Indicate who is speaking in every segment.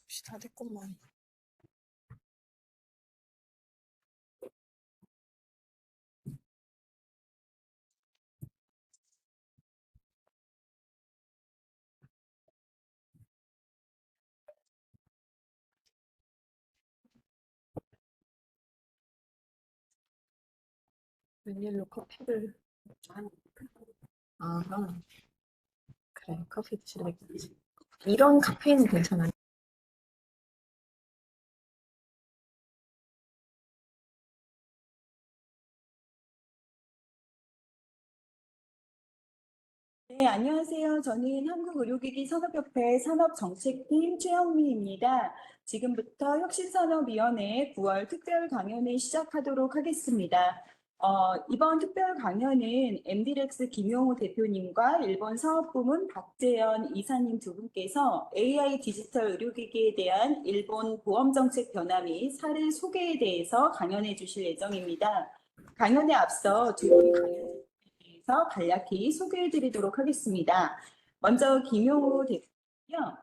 Speaker 1: 접시 다 됐구만. 웬일로 커피를 아하, 그래, 커피 드시러 겠지. 이런 카페인은 괜찮아요.
Speaker 2: 네, 안녕하세요. 저는 한국의료기기 산업협회 산업정책팀 최영미입니다. 지금부터 혁신산업위원회 9월 특별 강연을 시작하도록 하겠습니다. 이번 특별 강연은 MD렉스 김용호 대표님과 일본 사업부문 박재현 이사님 두 분께서 AI 디지털 의료기기에 대한 일본 보험정책 변화 및 사례 소개에 대해서 강연해 주실 예정입니다. 강연에 앞서 두 분 강연 간략히 소개해드리도록 하겠습니다. 먼저 김용호 대표는요,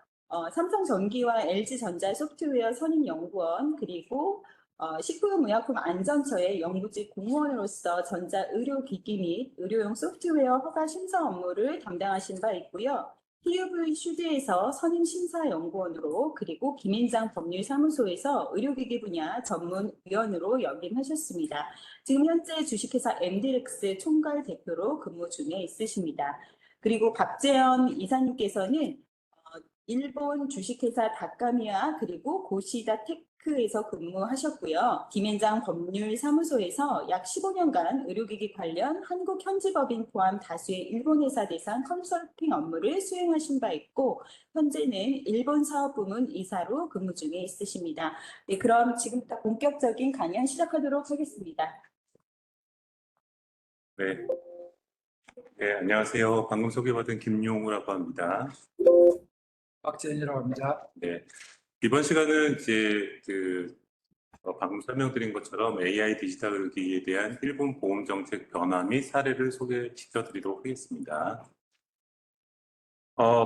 Speaker 2: 삼성전기와 LG전자 소프트웨어 선임연구원 그리고 식품의약품 안전처의 연구직 공무원으로서 전자의료기기 및 의료용 소프트웨어 허가 심사 업무를 담당하신 바 있고요. TUV 슈드에서 선임심사연구원으로 그리고 김앤장 법률사무소에서 의료기기 분야 전문위원으로 역임하셨습니다. 지금 현재 주식회사 MD렉스 총괄 대표로 근무 중에 있으십니다. 그리고 박재현 이사님께서는 일본 주식회사 다카미아 그리고 고시다 테크에서 근무하셨고요. 김앤장 법률사무소에서 약 15년간 의료기기 관련 한국 현지법인 포함 다수의 일본 회사 대상 컨설팅 업무를 수행하신 바 있고 현재는 일본 사업부문 이사로 근무 중에 있으십니다. 네, 그럼 지금부터 본격적인 강연 시작하도록 하겠습니다.
Speaker 3: 네. 네, 안녕하세요. 방금 소개받은 김용우라고 합니다.
Speaker 4: 박재현이라고 합니다.
Speaker 3: 네. 이번 시간은 이제 방금 설명드린 것처럼 AI 디지털 의료기기에 대한 일본 보험 정책 변화 및 사례를 소개시켜 드리도록 하겠습니다.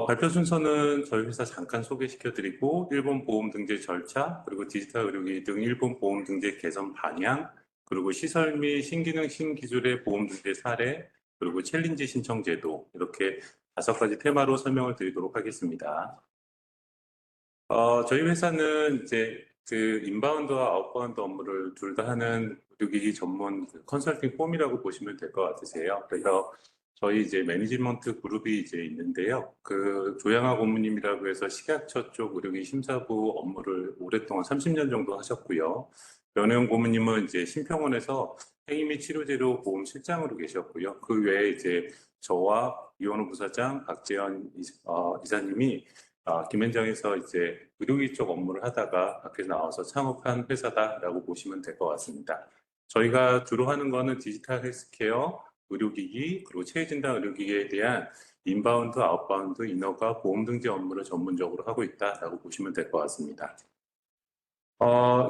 Speaker 3: 발표 순서는 저희 회사 잠깐 소개시켜 드리고 일본 보험 등재 절차, 그리고 디지털 의료기기 등 일본 보험 등재 개선 방향, 그리고 시설 및 신기능 신기술의 보험 등재 사례, 그리고 챌린지 신청 제도, 이렇게 5가지 테마로 설명을 드리도록 하겠습니다. 저희 회사는 이제 인바운드와 아웃바운드 업무를 둘 다 하는 의료기기 전문 컨설팅 폼이라고 보시면 될 것 같으세요. 그래서 저희 이제 매니지먼트 그룹이 이제 있는데요. 조양하 고문님이라고 해서 식약처 쪽 의료기기 심사부 업무를 오랫동안 30년 정도 하셨고요. 변혜영 고문님은 이제 심평원에서 행위 및 치료제로 보험 실장으로 계셨고요. 그 외에 이제 저와 이원호 부사장, 박재현 이사님이 김앤장에서 이제 의료기기 쪽 업무를 하다가 밖에서 나와서 창업한 회사다라고 보시면 될 것 같습니다. 저희가 주로 하는 거는 디지털 헬스케어, 의료기기, 그리고 체외진단 의료기기에 대한 인바운드, 아웃바운드, 인허가, 보험 등재 업무를 전문적으로 하고 있다라고 보시면 될 것 같습니다.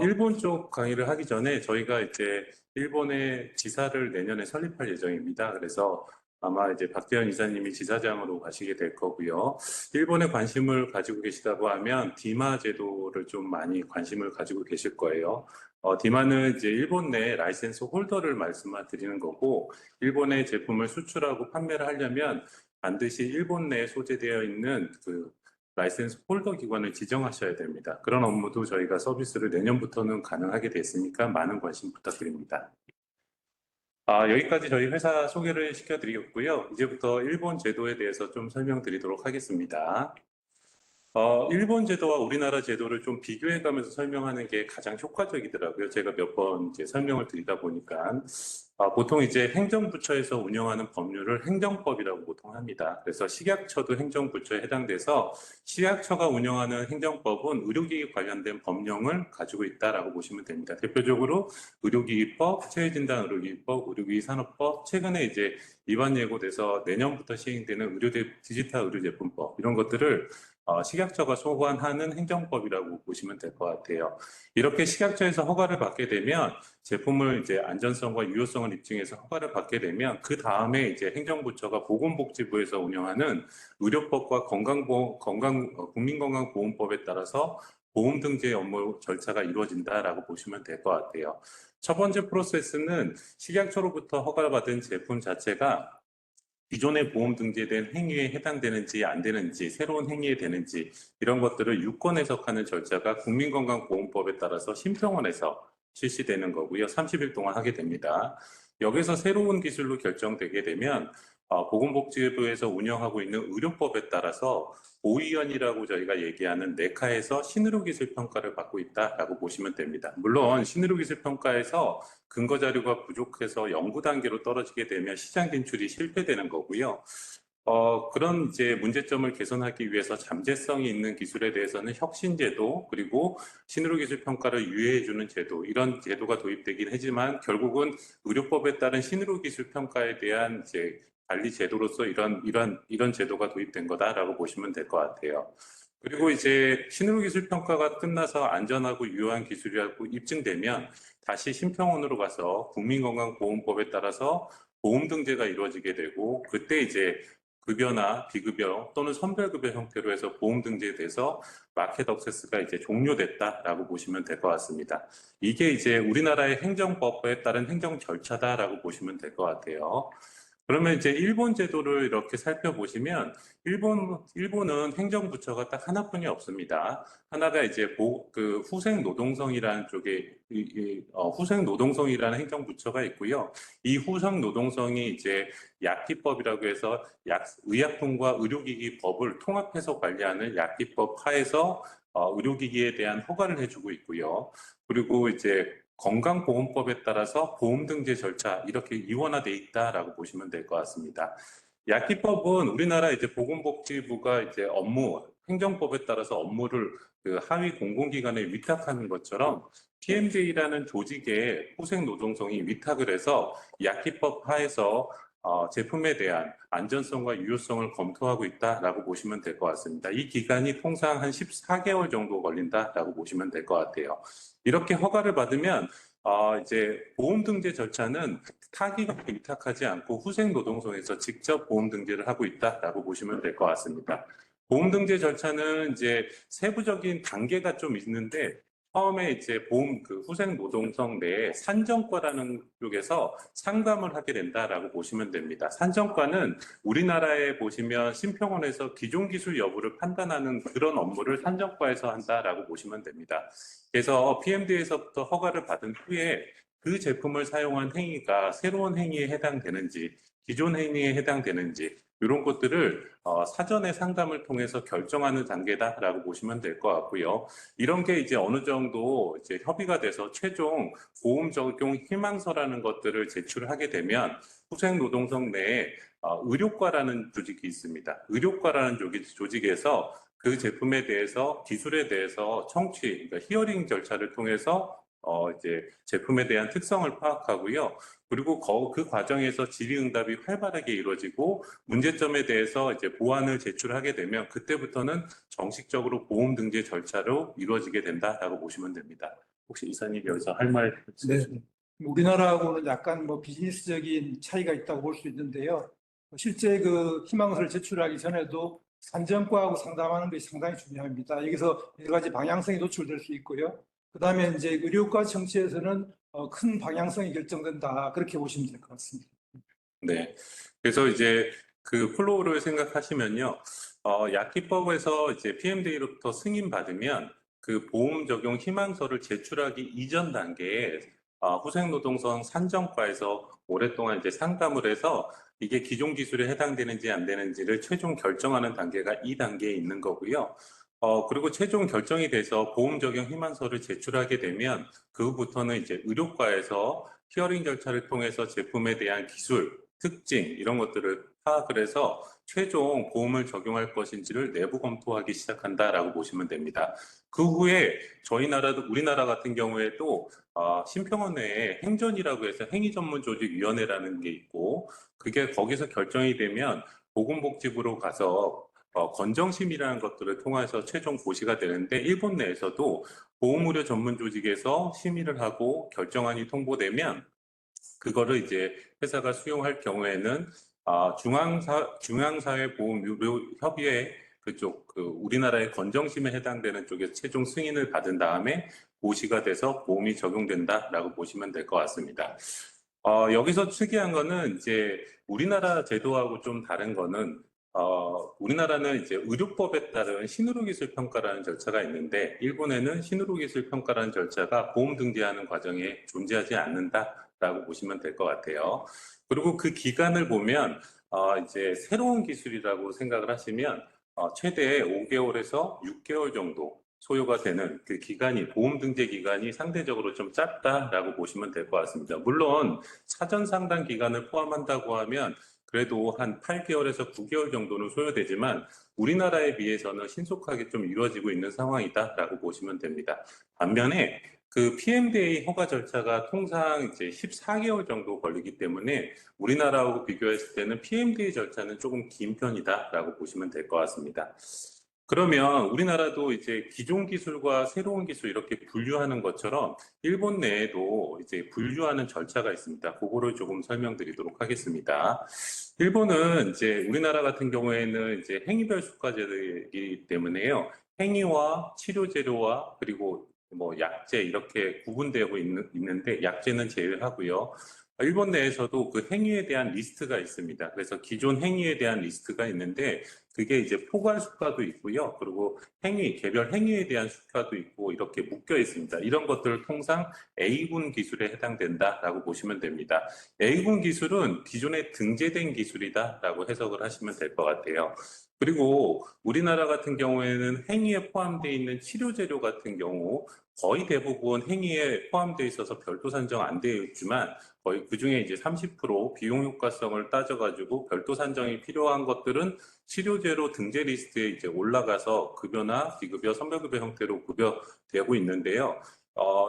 Speaker 3: 일본 쪽 강의를 하기 전에 저희가 이제 일본의 지사를 내년에 설립할 예정입니다. 그래서 아마 이제 박재현 이사님이 지사장으로 가시게 될 거고요. 일본에 관심을 가지고 계시다고 하면 디마 제도를 좀 많이 관심을 가지고 계실 거예요. 디마는 이제 일본 내 라이센스 홀더를 말씀드리는 거고, 일본의 제품을 수출하고 판매를 하려면 반드시 일본 내에 소재되어 있는 라이센스 홀더 기관을 지정하셔야 됩니다. 그런 업무도 저희가 서비스를 내년부터는 가능하게 됐으니까 많은 관심 부탁드립니다. 여기까지 저희 회사 소개를 시켜드리겠고요. 이제부터 일본 제도에 대해서 좀 설명드리도록 하겠습니다. 일본 제도와 우리나라 제도를 좀 비교해가면서 설명하는 게 가장 효과적이더라고요. 제가 몇 번 이제 설명을 드리다 보니까. 보통 이제 행정부처에서 운영하는 법률을 행정법이라고 보통 합니다. 그래서 식약처도 행정부처에 해당돼서 식약처가 운영하는 행정법은 의료기기 관련된 법령을 가지고 있다라고 보시면 됩니다. 대표적으로 의료기기법, 체외진단 의료기기법, 의료기기 산업법, 최근에 이제 입안 예고돼서 내년부터 시행되는 디지털 의료제품법, 이런 것들을 식약처가 소관하는 행정법이라고 보시면 될 것 같아요. 이렇게 식약처에서 허가를 받게 되면 제품을 이제 안전성과 유효성을 입증해서 허가를 받게 되면 그 다음에 이제 행정부처가 보건복지부에서 운영하는 의료법과 국민건강보험법에 따라서 보험 등재 업무 절차가 이루어진다라고 보시면 될 것 같아요. 첫 번째 프로세스는 식약처로부터 허가를 받은 제품 자체가 기존의 보험 등재된 행위에 해당되는지 안 되는지, 새로운 행위에 되는지 이런 것들을 유권 해석하는 절차가 국민건강보험법에 따라서 심평원에서 실시되는 거고요. 30일 동안 하게 됩니다. 여기서 새로운 기술로 결정되게 되면 보건복지부에서 운영하고 있는 의료법에 따라서 보위원이라고 저희가 얘기하는 네카에서 신의료기술 평가를 받고 있다라고 보시면 됩니다. 물론 신의료기술 평가에서 근거 자료가 부족해서 연구 단계로 떨어지게 되면 시장 진출이 실패되는 거고요. 그런 이제 문제점을 개선하기 위해서 잠재성이 있는 기술에 대해서는 혁신제도 그리고 신의료기술 평가를 유예해주는 제도 이런 제도가 도입되긴 하지만 결국은 의료법에 따른 신의료기술 평가에 대한 이제 관리 제도로서 이런 제도가 도입된 거다라고 보시면 될 것 같아요. 그리고 이제 신의료기술 평가가 끝나서 안전하고 유효한 기술이라고 입증되면 다시 심평원으로 가서 국민건강보험법에 따라서 보험 등재가 이루어지게 되고 그때 이제 급여나 비급여 또는 선별급여 형태로 해서 보험 등재돼서 마켓 액세스가 이제 종료됐다라고 보시면 될 것 같습니다. 이게 이제 우리나라의 행정법에 따른 행정 절차다라고 보시면 될 것 같아요. 그러면 이제 일본 제도를 이렇게 살펴보시면 일본은 행정부처가 딱 하나뿐이 없습니다. 하나가 이제 후생 노동성이라는 쪽에 후생 노동성이라는 행정부처가 있고요. 이 후생 노동성이 이제 약기법이라고 해서 의약품과 의료기기 법을 통합해서 관리하는 약기법 하에서 의료기기에 대한 허가를 해주고 있고요. 그리고 이제 건강보험법에 따라서 보험 등재 절차 이렇게 이원화돼 있다라고 보시면 될 것 같습니다. 약기법은 우리나라 이제 보건복지부가 이제 행정법에 따라서 업무를 그 하위 공공기관에 위탁하는 것처럼 PMJ라는 조직에 후생노동성이 위탁을 해서 약기법 하에서 제품에 대한 안전성과 유효성을 검토하고 있다라고 보시면 될 것 같습니다. 이 기간이 통상 한 14개월 정도 걸린다라고 보시면 될 것 같아요. 이렇게 허가를 받으면 이제 보험 등재 절차는 타기관에 위탁하지 않고 후생노동성에서 직접 보험 등재를 하고 있다라고 보시면 될 것 같습니다. 보험 등재 절차는 이제 세부적인 단계가 좀 있는데 처음에 이제 후생 노동성 내에 산정과라는 쪽에서 상담을 하게 된다라고 보시면 됩니다. 산정과는 우리나라에 보시면 심평원에서 기존 기술 여부를 판단하는 그런 업무를 산정과에서 한다라고 보시면 됩니다. 그래서 PMD에서부터 허가를 받은 후에 그 제품을 사용한 행위가 새로운 행위에 해당되는지 기존 행위에 해당되는지 이런 것들을 사전에 상담을 통해서 결정하는 단계다라고 보시면 될 것 같고요. 이런 게 이제 어느 정도 이제 협의가 돼서 최종 보험 적용 희망서라는 것들을 제출하게 되면 후생노동성 내에 의료과라는 조직이 있습니다. 의료과라는 조직에서 그 제품에 대해서 기술에 대해서 그러니까 히어링 절차를 통해서 이제 제품에 대한 특성을 파악하고요. 그리고 그 과정에서 질의응답이 활발하게 이루어지고 문제점에 대해서 이제 보완을 제출하게 되면 그때부터는 정식적으로 보험 등재 절차로 이루어지게 된다라고 보시면 됩니다. 혹시 이사님 여기서 할 말 있으세요?
Speaker 4: 네. 우리나라하고는 약간 비즈니스적인 차이가 있다고 볼 수 있는데요. 실제 그 희망서를 제출하기 전에도 산정과하고 상담하는 것이 상당히 중요합니다. 여기서 여러 가지 방향성이 노출될 수 있고요. 그 다음에 이제 의료과 청취에서는 큰 방향성이 결정된다. 그렇게 보시면 될 것 같습니다.
Speaker 3: 네. 그래서 이제 그 플로우를 생각하시면요. 약기법에서 이제 PMDA로부터 승인받으면 그 보험 적용 희망서를 제출하기 이전 단계에 후생노동성 산정과에서 오랫동안 이제 상담을 해서 이게 기존 기술에 해당되는지 안 되는지를 최종 결정하는 단계가 이 단계에 있는 거고요. 그리고 최종 결정이 돼서 보험 적용 희망서를 제출하게 되면 그 후부터는 이제 의료과에서 히어링 절차를 통해서 제품에 대한 기술, 특징 이런 것들을 파악을 해서 최종 보험을 적용할 것인지를 내부 검토하기 시작한다라고 보시면 됩니다. 그 후에 우리나라 같은 경우에도 심평원 내에 행전이라고 해서 행위전문조직위원회라는 게 있고 그게 거기서 결정이 되면 보건복지부로 가서 건정심이라는 것들을 통해서 최종 고시가 되는데 일본 내에서도 보험의료 전문조직에서 심의를 하고 결정안이 통보되면 그거를 이제 회사가 수용할 경우에는 중앙사회보험의료협의회 그쪽 우리나라의 건정심에 해당되는 쪽에 최종 승인을 받은 다음에 고시가 돼서 보험이 적용된다라고 보시면 될 것 같습니다. 여기서 특이한 거는 이제 우리나라 제도하고 좀 다른 거는 우리나라는 이제 의료법에 따른 신의료기술 평가라는 절차가 있는데 일본에는 신의료기술 평가라는 절차가 보험 등재하는 과정에 존재하지 않는다라고 보시면 될 것 같아요. 그리고 그 기간을 보면 이제 새로운 기술이라고 생각을 하시면 최대 5개월에서 6개월 정도 소요가 되는 그 기간이 보험 등재 기간이 상대적으로 좀 짧다라고 보시면 될 것 같습니다. 물론 사전 상담 기간을 포함한다고 하면 그래도 한 8개월에서 9개월 정도는 소요되지만 우리나라에 비해서는 신속하게 좀 이루어지고 있는 상황이다라고 보시면 됩니다. 반면에 그 PMDA 허가 절차가 통상 이제 14개월 정도 걸리기 때문에 우리나라하고 비교했을 때는 PMDA 절차는 조금 긴 편이다라고 보시면 될 것 같습니다. 그러면 우리나라도 이제 기존 기술과 새로운 기술 이렇게 분류하는 것처럼 일본 내에도 이제 분류하는 절차가 있습니다. 그거를 조금 설명드리도록 하겠습니다. 일본은 이제 우리나라 같은 경우에는 이제 행위별 수가제이기 때문에요. 행위와 치료 재료와 그리고 뭐 약제 이렇게 구분되고 있는데 약제는 제외하고요. 일본 내에서도 그 행위에 대한 리스트가 있습니다. 그래서 기존 행위에 대한 리스트가 있는데 그게 이제 포괄 수가도 있고요. 그리고 개별 행위에 대한 수가도 있고 이렇게 묶여 있습니다. 이런 것들을 통상 A군 기술에 해당된다라고 보시면 됩니다. A군 기술은 기존에 등재된 기술이다라고 해석을 하시면 될 것 같아요. 그리고 우리나라 같은 경우에는 행위에 포함되어 있는 치료 재료 같은 경우 거의 대부분 행위에 포함되어 있어서 별도 산정 안 되어 있지만 거의 그중에 이제 30% 비용 효과성을 따져가지고 별도 산정이 필요한 것들은 치료제로 등재 리스트에 이제 올라가서 급여나 비급여, 선별급여 형태로 급여되고 있는데요.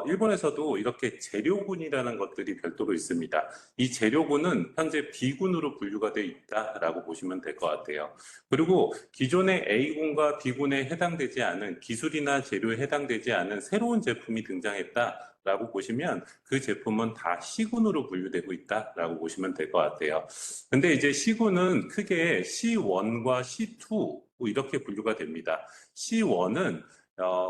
Speaker 3: 일본에서도 이렇게 재료군이라는 것들이 별도로 있습니다. 이 재료군은 현재 B군으로 분류가 되어 있다라고 보시면 될 것 같아요. 그리고 기존의 A군과 B군에 해당되지 않은 기술이나 재료에 해당되지 않은 새로운 제품이 등장했다라고 보시면 그 제품은 다 C군으로 분류되고 있다라고 보시면 될 것 같아요. 근데 이제 C군은 크게 C1과 C2 이렇게 분류가 됩니다. C1은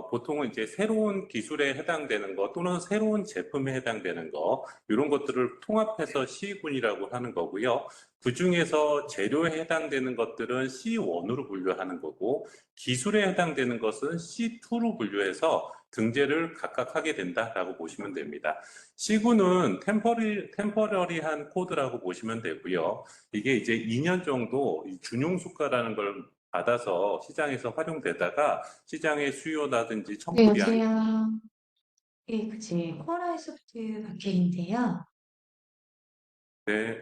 Speaker 3: 보통은 이제 새로운 기술에 해당되는 거 또는 새로운 제품에 해당되는 거 이런 것들을 통합해서 C군이라고 하는 거고요. 그 중에서 재료에 해당되는 것들은 C1으로 분류하는 거고 기술에 해당되는 것은 C2로 분류해서 등재를 각각 하게 된다라고 보시면 됩니다. C군은 템퍼러리한 코드라고 보시면 되고요. 이게 이제 2년 정도 준용 수가라는 걸 받아서 시장에서 활용되다가 시장의 수요라든지
Speaker 5: 네,
Speaker 3: 청구량이
Speaker 5: 여보세요. 예, 그치. 코어라이 소프트 박혜인데요.
Speaker 3: 네,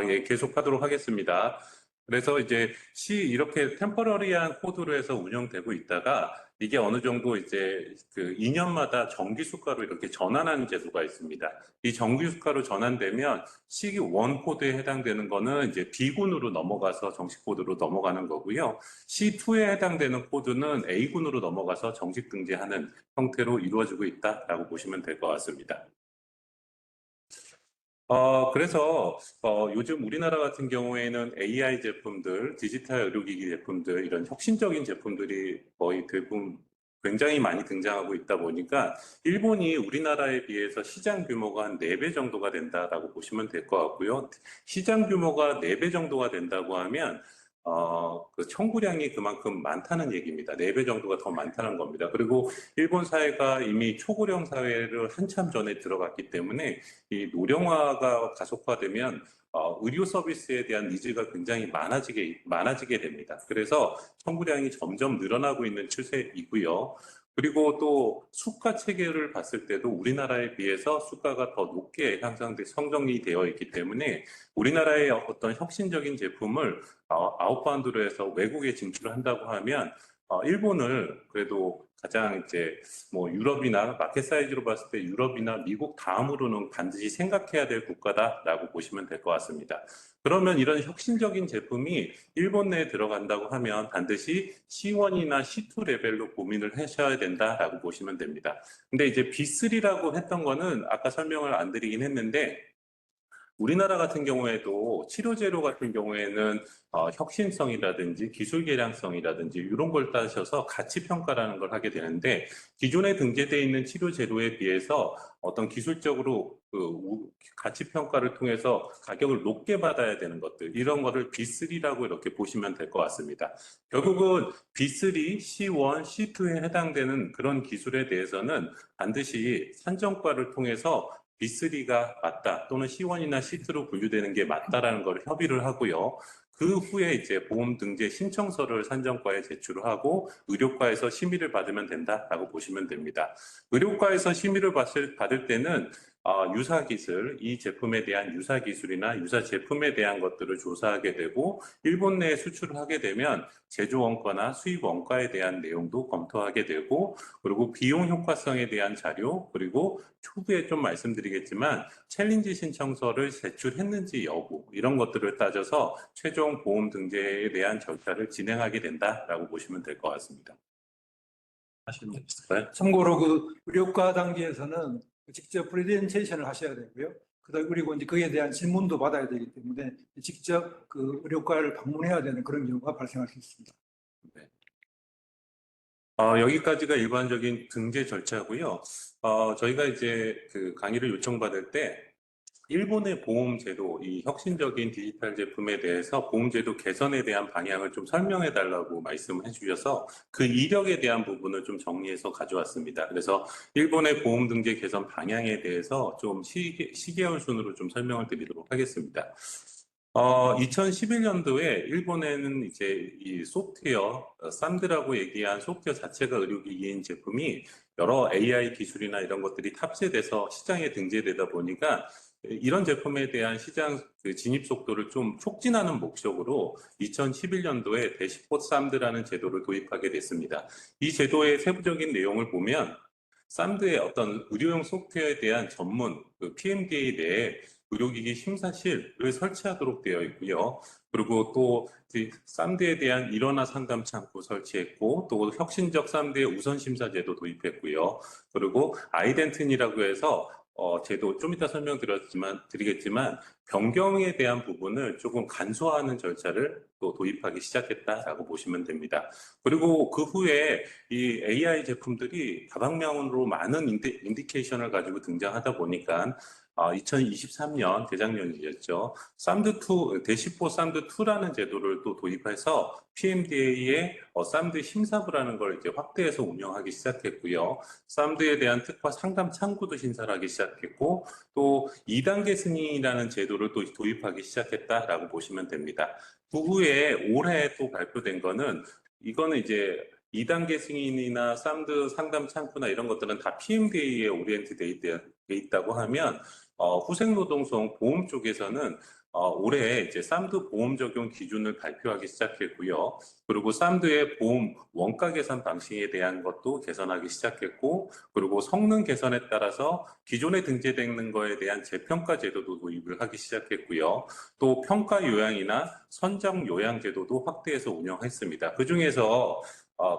Speaker 3: 예, 계속하도록 하겠습니다. 그래서 이제 이렇게 템퍼러리한 코드로 해서 운영되고 있다가 이게 어느 정도 이제 그 2년마다 정기 수가로 이렇게 전환하는 제도가 있습니다. 이 정기 수가로 전환되면 C1 코드에 해당되는 거는 이제 B군으로 넘어가서 정식 코드로 넘어가는 거고요. C2에 해당되는 코드는 A군으로 넘어가서 정식 등재하는 형태로 이루어지고 있다라고 보시면 될 것 같습니다. 그래서 요즘 우리나라 같은 경우에는 AI 제품들, 디지털 의료기기 제품들, 이런 혁신적인 제품들이 거의 대부분 굉장히 많이 등장하고 있다 보니까 일본이 우리나라에 비해서 시장 규모가 한 4배 정도가 된다라고 보시면 될 것 같고요. 시장 규모가 4배 정도가 된다고 하면 그 청구량이 그만큼 많다는 얘기입니다. 4배 정도가 더 많다는 겁니다. 그리고 일본 사회가 이미 초고령 사회를 한참 전에 들어갔기 때문에 이 노령화가 가속화되면 의료 서비스에 대한 니즈가 굉장히 많아지게 됩니다. 그래서 청구량이 점점 늘어나고 있는 추세이고요. 그리고 또 수가 체계를 봤을 때도 우리나라에 비해서 수가가 더 높게 형성이 되어 있기 때문에 우리나라의 어떤 혁신적인 제품을 아웃바운드로 해서 외국에 진출을 한다고 하면 일본을 그래도 가장 이제 뭐 유럽이나 마켓 사이즈로 봤을 때 유럽이나 미국 다음으로는 반드시 생각해야 될 국가다라고 보시면 될 것 같습니다. 그러면 이런 혁신적인 제품이 일본 내에 들어간다고 하면 반드시 C1이나 C2 레벨로 고민을 하셔야 된다라고 보시면 됩니다. 근데 이제 B3라고 했던 거는 아까 설명을 안 드리긴 했는데 우리나라 같은 경우에도 치료제로 같은 경우에는 혁신성이라든지 기술 개량성이라든지 이런 걸 따져서 가치 평가라는 걸 하게 되는데 기존에 등재되어 있는 치료제도에 비해서 어떤 기술적으로 가치 평가를 통해서 가격을 높게 받아야 되는 것들 이런 거를 B3라고 이렇게 보시면 될 것 같습니다. 결국은 B3, C1, C2에 해당되는 그런 기술에 대해서는 반드시 산정과를 통해서 B3가 맞다 또는 C1이나 C2로 분류되는 게 맞다라는 걸 협의를 하고요. 그 후에 이제 보험 등재 신청서를 산정과에 제출을 하고 의료과에서 심의를 받으면 된다라고 보시면 됩니다. 의료과에서 심의를 받을 때는 유사 기술, 이 제품에 대한 유사 기술이나 유사 제품에 대한 것들을 조사하게 되고 일본 내에 수출을 하게 되면 제조 원가나 수입 원가에 대한 내용도 검토하게 되고 그리고 비용 효과성에 대한 자료 그리고 초기에 좀 말씀드리겠지만 챌린지 신청서를 제출했는지 여부 이런 것들을 따져서 최종 보험 등재에 대한 절차를 진행하게 된다라고 보시면 될 것 같습니다. 하시면 되실까요?
Speaker 4: 참고로 그 의료과 단계에서는 직접 프레젠테이션을 하셔야 되고요. 그리고 이제 그에 대한 질문도 받아야 되기 때문에 직접 그 의료과를 방문해야 되는 그런 경우가 발생할 수 있습니다.
Speaker 3: 네. 여기까지가 일반적인 등재 절차고요. 저희가 이제 그 강의를 요청받을 때 일본의 보험제도, 이 혁신적인 디지털 제품에 대해서 보험제도 개선에 대한 방향을 좀 설명해 달라고 말씀을 해주셔서 그 이력에 대한 부분을 좀 정리해서 가져왔습니다. 그래서 일본의 보험 등재 개선 방향에 대해서 좀 시계열 순으로 좀 설명을 드리도록 하겠습니다. 2011년도에 일본에는 이제 이 소프트웨어, 쌈드라고 얘기한 소프트웨어 자체가 의료기기인 제품이 여러 AI 기술이나 이런 것들이 탑재돼서 시장에 등재되다 보니까 이런 제품에 대한 시장 진입 속도를 좀 촉진하는 목적으로 2011년도에 대시포트 쌈드라는 제도를 도입하게 됐습니다. 이 제도의 세부적인 내용을 보면 쌈드의 어떤 의료용 소프트웨어에 대한 전문 PMDA 내에 의료기기 심사실을 설치하도록 되어 있고요. 그리고 또 쌈드에 대한 일원화 상담 창구 설치했고 또 혁신적 쌈드의 우선 심사 제도 도입했고요. 그리고 아이덴틴이라고 해서 제도 좀 이따 드리겠지만 변경에 대한 부분을 조금 간소화하는 절차를 또 도입하기 시작했다라고 보시면 됩니다. 그리고 그 후에 이 AI 제품들이 다방면으로 많은 인디케이션을 가지고 등장하다 보니까 2023년 재작년이었죠. 대시포 쌈드2라는 제도를 또 도입해서 PMDA의 쌈드 심사부라는 걸 이제 확대해서 운영하기 시작했고요. 쌈드에 대한 특화 상담 창구도 신설하기 시작했고, 또 2단계 승인이라는 제도를 또 도입하기 시작했다라고 보시면 됩니다. 그 후에 올해 또 발표된 거는 이거는 이제 2단계 승인이나 쌈드 상담 창구나 이런 것들은 다 PMDA에 오리엔트 돼 있다고 하면 후생노동성 보험 쪽에서는 올해 이제 쌈드 보험 적용 기준을 발표하기 시작했고요. 그리고 쌈드의 보험 원가 계산 방식에 대한 것도 개선하기 시작했고, 그리고 성능 개선에 따라서 기존에 등재되는 거에 대한 재평가 제도도 도입을 하기 시작했고요. 또 평가 요양이나 선정 요양 제도도 확대해서 운영했습니다. 그 중에서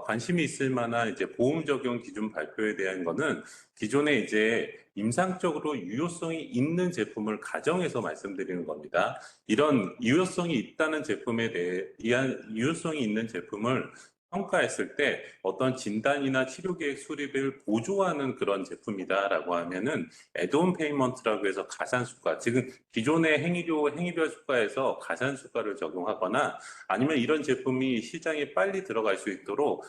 Speaker 3: 관심이 있을 만한 이제 보험 적용 기준 발표에 대한 거는 기존에 이제 임상적으로 유효성이 있는 제품을 가정해서 말씀드리는 겁니다. 이런 유효성이 있다는 제품에 대한 유효성이 있는 제품을 평가했을 때 어떤 진단이나 치료 계획 수립을 보조하는 그런 제품이다라고 하면은 애드온 페이먼트라고 해서 가산수가, 지금 기존의 행위별 수가에서 가산수가를 적용하거나 아니면 이런 제품이 시장에 빨리 들어갈 수 있도록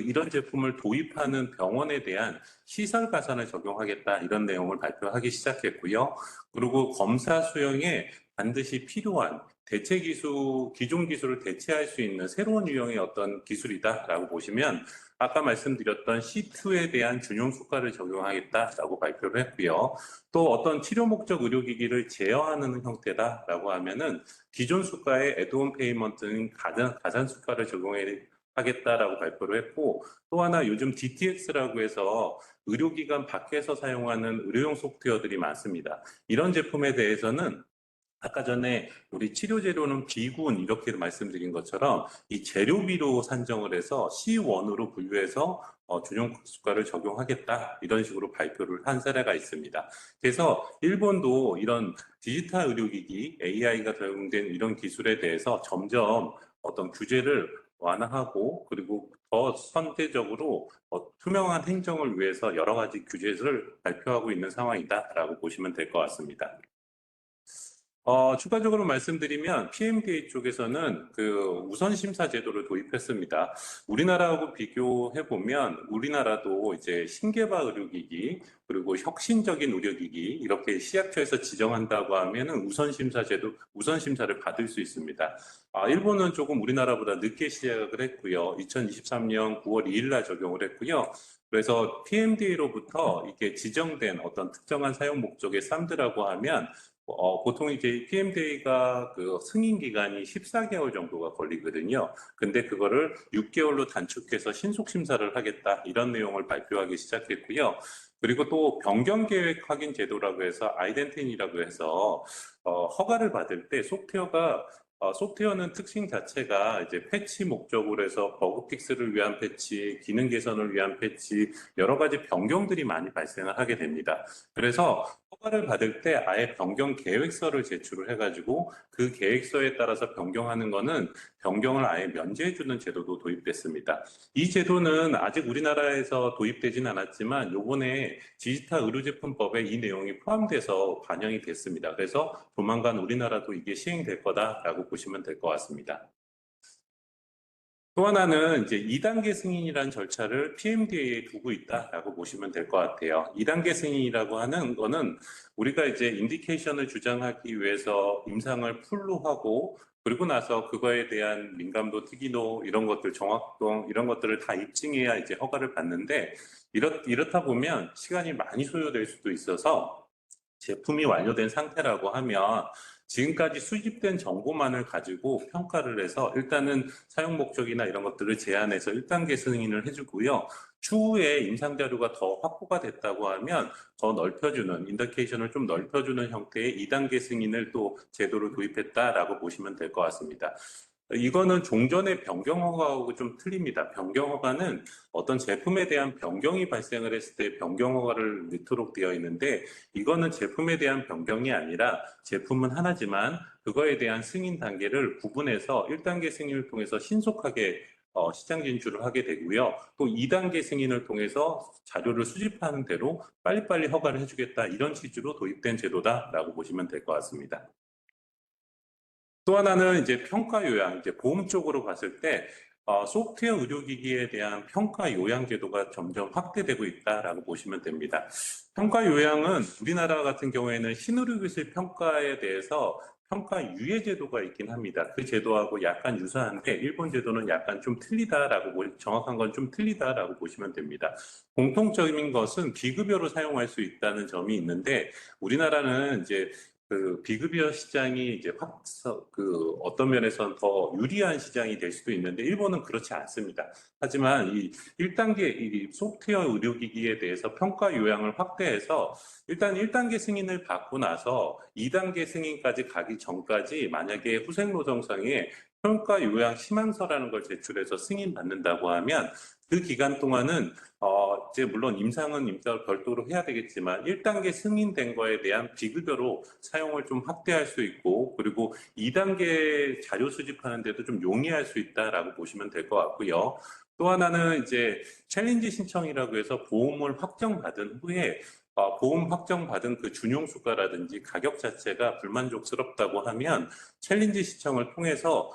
Speaker 3: 이런 제품을 도입하는 병원에 대한 시설 가산을 적용하겠다 이런 내용을 발표하기 시작했고요. 그리고 검사 수용에 반드시 필요한 기존 기술을 대체할 수 있는 새로운 유형의 어떤 기술이다라고 보시면 아까 말씀드렸던 C2에 대한 준용 수가를 적용하겠다라고 발표를 했고요. 또 어떤 치료 목적 의료기기를 제어하는 형태다라고 하면은 기존 수가에 애드온 페이먼트는 가산 수가를 적용하겠다라고 발표를 했고, 또 하나 요즘 DTX라고 해서 의료기관 밖에서 사용하는 의료용 소프트웨어들이 많습니다. 이런 제품에 대해서는 아까 전에 우리 치료 재료는 비군 이렇게 말씀드린 것처럼 이 재료비로 산정을 해서 C1으로 분류해서 준용 수가를 적용하겠다 이런 식으로 발표를 한 사례가 있습니다. 그래서 일본도 이런 디지털 의료기기 AI가 적용된 이런 기술에 대해서 점점 어떤 규제를 완화하고 그리고 더 선제적으로 투명한 행정을 위해서 여러 가지 규제를 발표하고 있는 상황이다라고 보시면 될 것 같습니다. 추가적으로 말씀드리면 PMDA 쪽에서는 그 우선심사 제도를 도입했습니다. 우리나라하고 비교해보면 우리나라도 이제 신개발 의료기기 그리고 혁신적인 의료기기 이렇게 시약처에서 지정한다고 하면은 우선심사 제도, 우선심사를 받을 수 있습니다. 일본은 조금 우리나라보다 늦게 시작을 했고요. 2023년 9월 2일 날 적용을 했고요. 그래서 PMDA로부터 이게 지정된 어떤 특정한 사용 목적의 쌈들라고 하면 보통 이제 PMDA가 그 승인 기간이 14개월 정도가 걸리거든요. 근데 그거를 6개월로 단축해서 신속 심사를 하겠다 이런 내용을 발표하기 시작했고요. 그리고 또 변경 계획 확인 제도라고 해서 아이덴티니라고 해서 허가를 받을 때 소프트웨어는 특징 자체가 이제 패치 목적으로 해서 버그 픽스를 위한 패치, 기능 개선을 위한 패치, 여러 가지 변경들이 많이 발생을 하게 됩니다. 그래서 허가를 받을 때 아예 변경 계획서를 제출을 해가지고 그 계획서에 따라서 변경하는 거는 변경을 아예 면제해주는 제도도 도입됐습니다. 이 제도는 아직 우리나라에서 도입되진 않았지만 요번에 디지털 의료제품법에 이 내용이 포함돼서 반영이 됐습니다. 그래서 조만간 우리나라도 이게 시행될 거다라고 보시면 될 것 같습니다. 또 하나는 이제 2단계 승인이라는 절차를 PMDA에 두고 있다라고 보시면 될 것 같아요. 2단계 승인이라고 하는 거는 우리가 이제 인디케이션을 주장하기 위해서 임상을 풀로 하고 그리고 나서 그거에 대한 민감도, 특이도 이런 것들, 정확도 이런 것들을 다 입증해야 이제 허가를 받는데 이렇다 보면 시간이 많이 소요될 수도 있어서 제품이 완료된 상태라고 하면 지금까지 수집된 정보만을 가지고 평가를 해서 일단은 사용 목적이나 이런 것들을 제한해서 1단계 승인을 해주고요. 추후에 임상 자료가 더 확보가 됐다고 하면 더 넓혀주는, 인디케이션을 좀 넓혀주는 형태의 2단계 승인을 또 제도를 도입했다라고 보시면 될 것 같습니다. 이거는 종전의 변경 허가하고 좀 틀립니다. 변경 허가는 어떤 제품에 대한 변경이 발생을 했을 때 변경 허가를 넣도록 되어 있는데 이거는 제품에 대한 변경이 아니라 제품은 하나지만 그거에 대한 승인 단계를 구분해서 1단계 승인을 통해서 신속하게 시장 진출을 하게 되고요. 또 2단계 승인을 통해서 자료를 수집하는 대로 빨리빨리 허가를 해주겠다 이런 취지로 도입된 제도다라고 보시면 될 것 같습니다. 또 하나는 이제 평가 요양, 이제 보험 쪽으로 봤을 때 소프트웨어 의료기기에 대한 평가 요양 제도가 점점 확대되고 있다라고 보시면 됩니다. 평가 요양은 우리나라 같은 경우에는 신의료기술 평가에 대해서 평가 유예 제도가 있긴 합니다. 그 제도하고 약간 유사한데 일본 제도는 약간 좀 틀리다라고 정확한 건 좀 틀리다라고 보시면 됩니다. 공통적인 것은 비급여로 사용할 수 있다는 점이 있는데 우리나라는 이제 그 비급여 시장이 이제 어떤 면에서는 더 유리한 시장이 될 수도 있는데 일본은 그렇지 않습니다. 하지만 이 1단계 이 소프트웨어 의료기기에 대해서 평가 요양을 확대해서 일단 1단계 승인을 받고 나서 2단계 승인까지 가기 전까지 만약에 후생노동상에 평가 요양 희망서라는 걸 제출해서 승인받는다고 하면 그 기간 동안은 이제 물론 임상을 별도로 해야 되겠지만 1단계 승인된 거에 대한 비급여로 사용을 좀 확대할 수 있고 그리고 2단계 자료 수집하는 데도 좀 용이할 수 있다라고 보시면 될 것 같고요. 또 하나는 이제 챌린지 신청이라고 해서 보험을 확정받은 후에 보험 확정받은 그 준용 수가라든지 가격 자체가 불만족스럽다고 하면 챌린지 신청을 통해서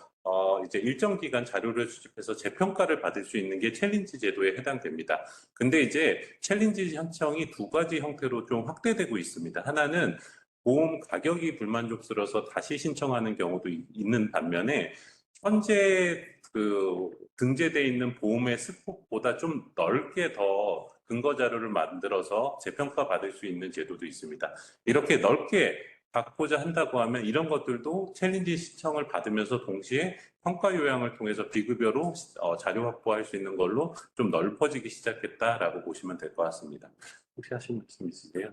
Speaker 3: 이제 일정 기간 자료를 수집해서 재평가를 받을 수 있는 게 챌린지 제도에 해당됩니다. 근데 이제 챌린지 신청이 두 가지 형태로 좀 확대되고 있습니다. 하나는 보험 가격이 불만족스러워서 다시 신청하는 경우도 있는 반면에 현재 그 등재되어 있는 보험의 스코프보다 좀 넓게 더 근거 자료를 만들어서 재평가 받을 수 있는 제도도 있습니다. 이렇게 넓게 받고자 한다고 하면 이런 것들도 챌린지 신청을 받으면서 동시에 평가 요양을 통해서 비급여로 자료 확보할 수 있는 걸로 좀 넓어지기 시작했다라고 보시면 될 것 같습니다. 혹시 하실 말씀 있으세요?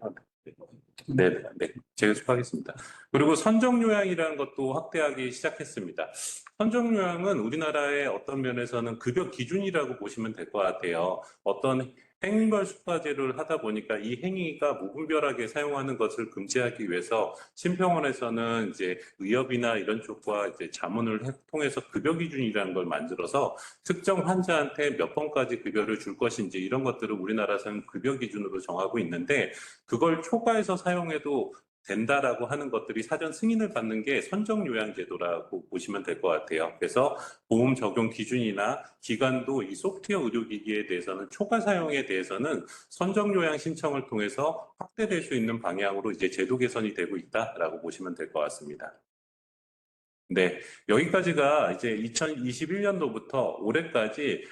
Speaker 3: 네, 네, 제가 수고하겠습니다. 그리고 선정요양이라는 것도 확대하기 시작했습니다. 선정요양은 우리나라의 어떤 면에서는 급여 기준이라고 보시면 될 것 같아요. 어떤 행위별 수과제를 하다 보니까 이 행위가 무분별하게 사용하는 것을 금지하기 위해서 심평원에서는 이제 의협이나 이런 쪽과 이제 자문을 통해서 급여 기준이라는 걸 만들어서 특정 환자한테 몇 번까지 급여를 줄 것인지 이런 것들을 우리나라에서는 급여 기준으로 정하고 있는데 그걸 초과해서 사용해도 된다라고 하는 것들이 사전 승인을 받는 게 선정요양제도라고 보시면 될 것 같아요. 그래서 보험 적용 기준이나 기간도 이 소프트웨어 의료기기에 대해서는 초과 사용에 대해서는 선정요양 신청을 통해서 확대될 수 있는 방향으로 이제 제도 개선이 되고 있다라고 보시면 될 것 같습니다. 네, 여기까지가 이제 2021년도부터 올해까지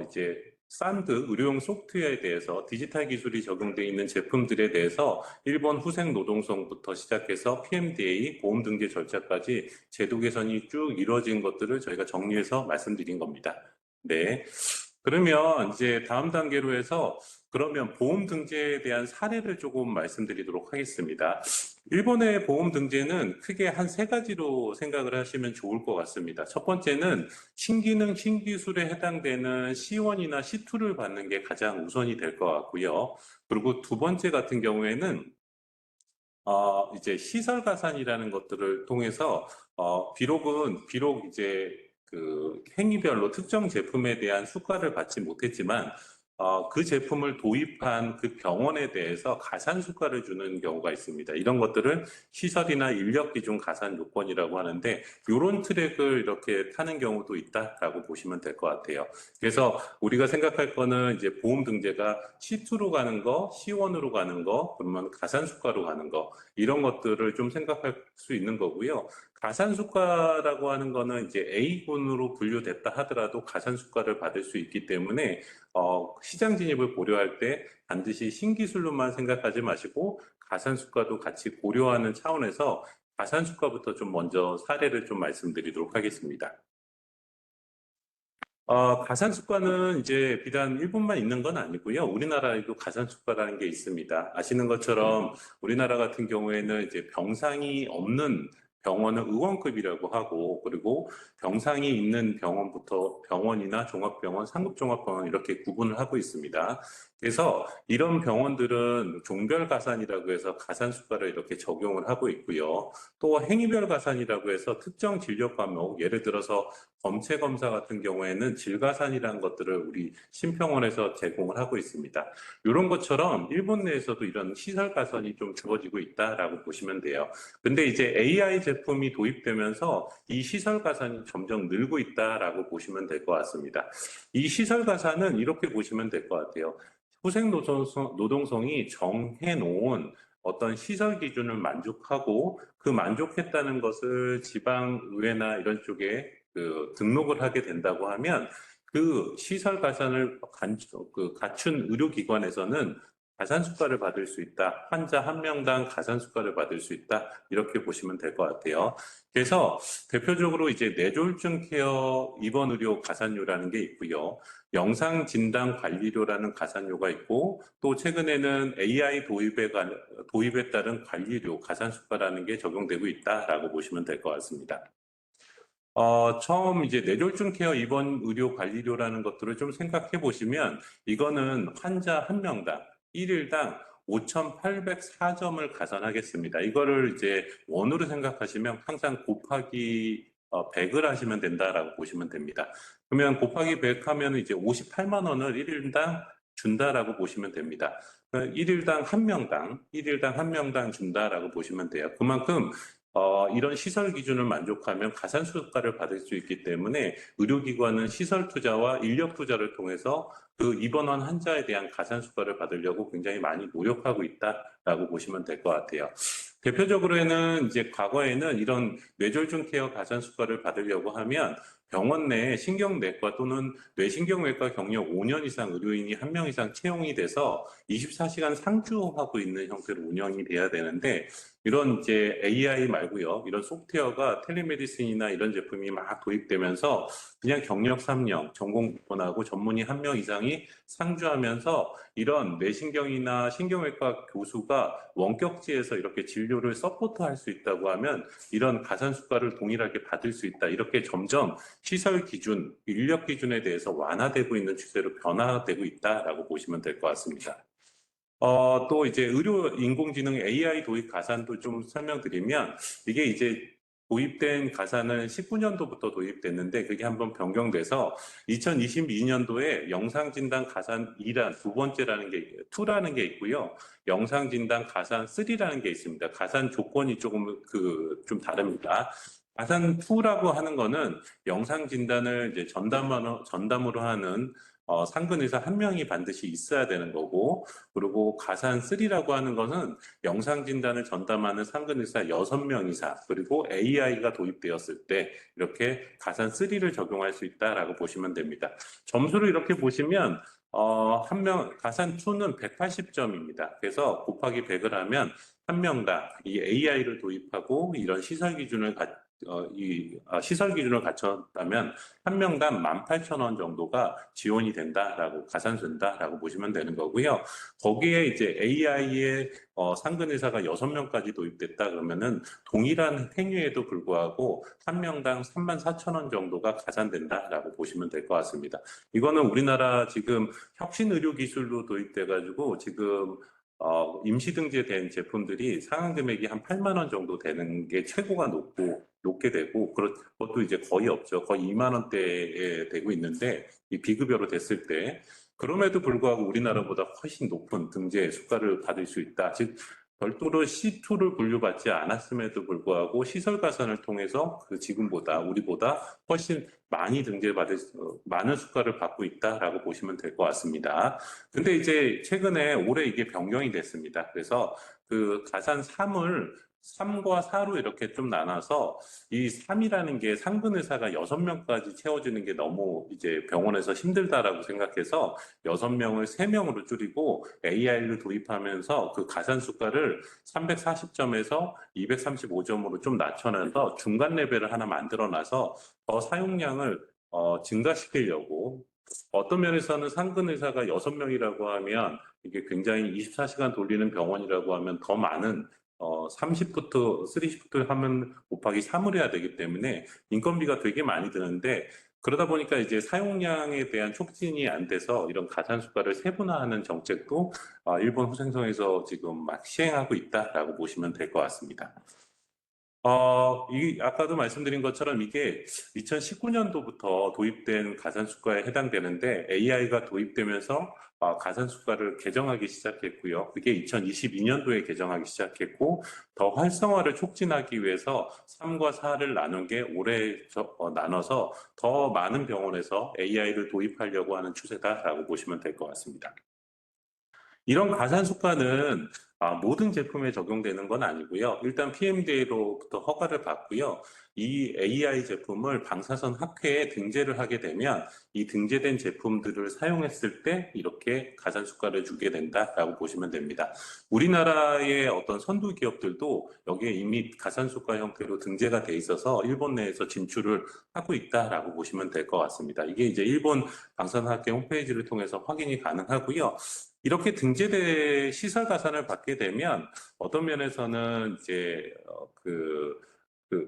Speaker 3: 이제 산드 의료용 소프트웨어에 대해서 디지털 기술이 적용되어 있는 제품들에 대해서 일본 후생 노동성부터 시작해서 PMDA 보험 등재 절차까지 제도 개선이 쭉 이루어진 것들을 저희가 정리해서 말씀드린 겁니다. 네. 그러면 이제 다음 단계로 해서 그러면 보험 등재에 대한 사례를 조금 말씀드리도록 하겠습니다. 일본의 보험 등재는 크게 한 세 가지로 생각을 하시면 좋을 것 같습니다. 첫 번째는 신기능, 신기술에 해당되는 C1이나 C2를 받는 게 가장 우선이 될 것 같고요. 그리고 두 번째 같은 경우에는 이제 시설 가산이라는 것들을 통해서 비록 이제 그 행위별로 특정 제품에 대한 수가를 받지 못했지만 그 제품을 도입한 그 병원에 대해서 가산 수가를 주는 경우가 있습니다. 이런 것들을 시설이나 인력 기준 가산 요건이라고 하는데 이런 트랙을 이렇게 타는 경우도 있다라고 보시면 될 것 같아요. 그래서 우리가 생각할 거는 이제 보험 등재가 C2로 가는 거, C1으로 가는 거, 그러면 가산 수가로 가는 거 이런 것들을 좀 생각할 수 있는 거고요. 가산 수가라고 하는 거는 이제 A군으로 분류됐다 하더라도 가산 수가를 받을 수 있기 때문에 시장 진입을 고려할 때 반드시 신기술로만 생각하지 마시고 가산 수가도 같이 고려하는 차원에서 가산 수가부터 좀 먼저 사례를 좀 말씀드리도록 하겠습니다. 가산 수가는 이제 비단 일본만 있는 건 아니고요. 우리나라에도 가산 수가라는 게 있습니다. 아시는 것처럼 우리나라 같은 경우에는 이제 병상이 없는 병원은 의원급이라고 하고, 그리고 병상이 있는 병원부터 병원이나 종합병원, 상급종합병원 이렇게 구분을 하고 있습니다. 그래서 이런 병원들은 종별 가산이라고 해서 가산 수가를 이렇게 적용을 하고 있고요. 또 행위별 가산이라고 해서 특정 진료 과목, 예를 들어서 검체 검사 같은 경우에는 질가산이라는 것들을 우리 심평원에서 제공을 하고 있습니다. 이런 것처럼 일본 내에서도 이런 시설 가산이 좀 주어지고 있다라고 보시면 돼요. 근데 이제 AI 제품이 도입되면서 이 시설 가산이 점점 늘고 있다라고 보시면 될 것 같습니다. 이 시설 가산은 이렇게 보시면 될 것 같아요. 후생 노동성이 정해놓은 어떤 시설 기준을 만족하고 그 만족했다는 것을 지방의회나 이런 쪽에 등록을 하게 된다고 하면 그 시설 가산을 갖춘 의료기관에서는 가산 수가를 받을 수 있다. 환자 한 명당 가산 수가를 받을 수 있다. 이렇게 보시면 될 것 같아요. 그래서 대표적으로 이제 뇌졸중 케어 입원 의료 가산료라는 게 있고요. 영상 진단 관리료라는 가산료가 있고 또 최근에는 AI 도입에 따른 관리료 가산 수가라는 게 적용되고 있다라고 보시면 될 것 같습니다. 처음 이제 뇌졸중 케어 입원 의료 관리료라는 것들을 좀 생각해 보시면 이거는 환자 한 명당 1일당 5,804점을 가산하겠습니다. 이거를 이제 원으로 생각하시면 항상 곱하기 100을 하시면 된다라고 보시면 됩니다. 그러면 곱하기 100 하면 이제 58만 원을 1일당 준다라고 보시면 됩니다. 1일당 한 명당 준다라고 보시면 돼요. 그만큼 이런 시설 기준을 만족하면 가산 수가를 받을 수 있기 때문에 의료기관은 시설 투자와 인력 투자를 통해서 그 입원한 환자에 대한 가산 수가를 받으려고 굉장히 많이 노력하고 있다라고 보시면 될 것 같아요. 대표적으로는 이제 과거에는 이런 뇌졸중 케어 가산 수가를 받으려고 하면 병원 내 신경내과 또는 뇌신경외과 경력 5년 이상 의료인이 1명 이상 채용이 돼서 24시간 상주하고 있는 형태로 운영이 돼야 되는데, 이런 이제 AI 말고요, 이런 소프트웨어가 텔레메디슨이나 이런 제품이 막 도입되면서 그냥 경력 3년, 전공 6번하고 전문의 1명 이상이 상주하면서 이런 뇌신경이나 신경외과 교수가 원격지에서 이렇게 진료를 서포트할 수 있다고 하면 이런 가산수가를 동일하게 받을 수 있다. 이렇게 점점 시설 기준, 인력 기준에 대해서 완화되고 있는 추세로 변화되고 있다라고 보시면 될 것 같습니다. 또 이제 의료 인공지능 AI 도입 가산도 좀 설명드리면, 이게 이제 도입된 가산은 19년도부터 도입됐는데 그게 한번 변경돼서 2022년도에 영상진단 가산 2란 두 번째라는 게 2라는 게 있고요. 영상진단 가산 3라는 게 있습니다. 가산 조건이 조금 좀 다릅니다. 가산 2라고 하는 거는 영상 진단을 이제 전담으로 하는 상근의사 1명이 반드시 있어야 되는 거고, 그리고 가산 3라고 하는 것은 영상 진단을 전담하는 상근의사 6명 이상, 그리고 AI가 도입되었을 때 이렇게 가산 3를 적용할 수 있다라고 보시면 됩니다. 점수를 이렇게 보시면 가산 2는 180점입니다. 그래서 곱하기 100을 하면 1명당 이 AI를 도입하고 이런 시설 기준을 갖췄다면 1명당 18,000원 정도가 지원이 된다라고, 가산된다라고 보시면 되는 거고요. 거기에 이제 AI의 상근의사가 6명까지 도입됐다 그러면은 동일한 행위에도 불구하고 1명당 34,000원 정도가 가산된다라고 보시면 될 것 같습니다. 이거는 우리나라 지금 혁신의료기술로 도입돼가지고 지금 임시 등재된 제품들이 상한 금액이 한 8만 원 정도 되는 게 최고가 높게 되고, 그것도 이제 거의 없죠. 거의 2만 원대에 되고 있는데, 이 비급여로 됐을 때, 그럼에도 불구하고 우리나라보다 훨씬 높은 등재 수가를 받을 수 있다. 즉, 별도로 C2를 분류받지 않았음에도 불구하고 시설 가산을 통해서 지금보다, 우리보다 훨씬 많이 많은 수가를 받고 있다라고 보시면 될 것 같습니다. 근데 이제 최근에 올해 이게 변경이 됐습니다. 그래서 가산 3과 4로 이렇게 좀 나눠서, 이 3이라는 게 상근의사가 6명까지 채워지는 게 너무 이제 병원에서 힘들다라고 생각해서 6명을 3명으로 줄이고 AI를 도입하면서 그 가산 수가를 340점에서 235점으로 좀 낮춰놔서 중간 레벨을 하나 만들어놔서 더 사용량을 증가시키려고. 어떤 면에서는 상근의사가 6명이라고 하면 이게 굉장히 24시간 돌리는 병원이라고 하면 더 많은 30부터 하면 곱하기 3을 해야 되기 때문에 인건비가 되게 많이 드는데, 그러다 보니까 이제 사용량에 대한 촉진이 안 돼서 이런 가산수가를 세분화하는 정책도 일본 호생성에서 지금 막 시행하고 있다라고 보시면 될 것 같습니다. 아까도 말씀드린 것처럼 이게 2019년도부터 도입된 가산수가에 해당되는데, AI가 도입되면서 가산수가를 개정하기 시작했고요. 그게 2022년도에 개정하기 시작했고, 더 활성화를 촉진하기 위해서 3과 4를 나눈 게 올해 나눠서 더 많은 병원에서 AI를 도입하려고 하는 추세다라고 보시면 될 것 같습니다. 이런 가산수가는 모든 제품에 적용되는 건 아니고요. 일단 PMDA로부터 허가를 받고요. 이 AI 제품을 방사선 학회에 등재를 하게 되면 이 등재된 제품들을 사용했을 때 이렇게 가산수가를 주게 된다라고 보시면 됩니다. 우리나라의 어떤 선두 기업들도 여기에 이미 가산수가 형태로 등재가 돼 있어서 일본 내에서 진출을 하고 있다라고 보시면 될 것 같습니다. 이게 이제 일본 방사선학회 홈페이지를 통해서 확인이 가능하고요. 이렇게 등재된 시설 가산을 받게 되면 어떤 면에서는 이제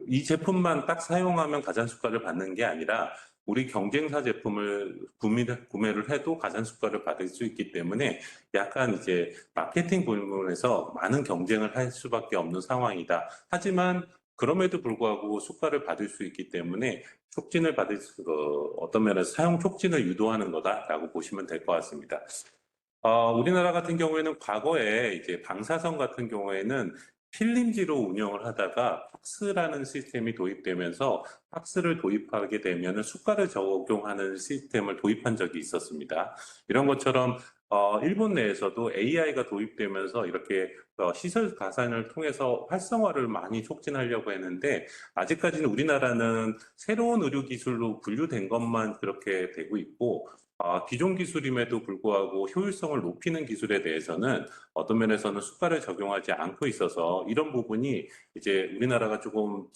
Speaker 3: 이 제품만 딱 사용하면 가산수가를 받는 게 아니라 우리 경쟁사 제품을 구매를 해도 가산수가를 받을 수 있기 때문에 약간 이제 마케팅 부분에서 많은 경쟁을 할 수밖에 없는 상황이다. 하지만 그럼에도 불구하고 수가를 받을 수 있기 때문에 어떤 면에서 사용 촉진을 유도하는 거다라고 보시면 될 것 같습니다. 우리나라 같은 경우에는 과거에 이제 방사선 같은 경우에는 필름지로 운영을 하다가 팍스라는 시스템이 도입되면서 팍스를 도입하게 되면 수가를 적용하는 시스템을 도입한 적이 있었습니다. 이런 것처럼 일본 내에서도 AI가 도입되면서 이렇게 시설 가산을 통해서 활성화를 많이 촉진하려고 했는데 아직까지는 우리나라는 새로운 의료 기술로 분류된 것만 그렇게 되고 있고 기존 기술임에도 불구하고 효율성을 높이는 기술에 대해서는 어떤 면에서는 수가를 적용하지 않고 있어서 이런 부분이 이제 우리나라가 조금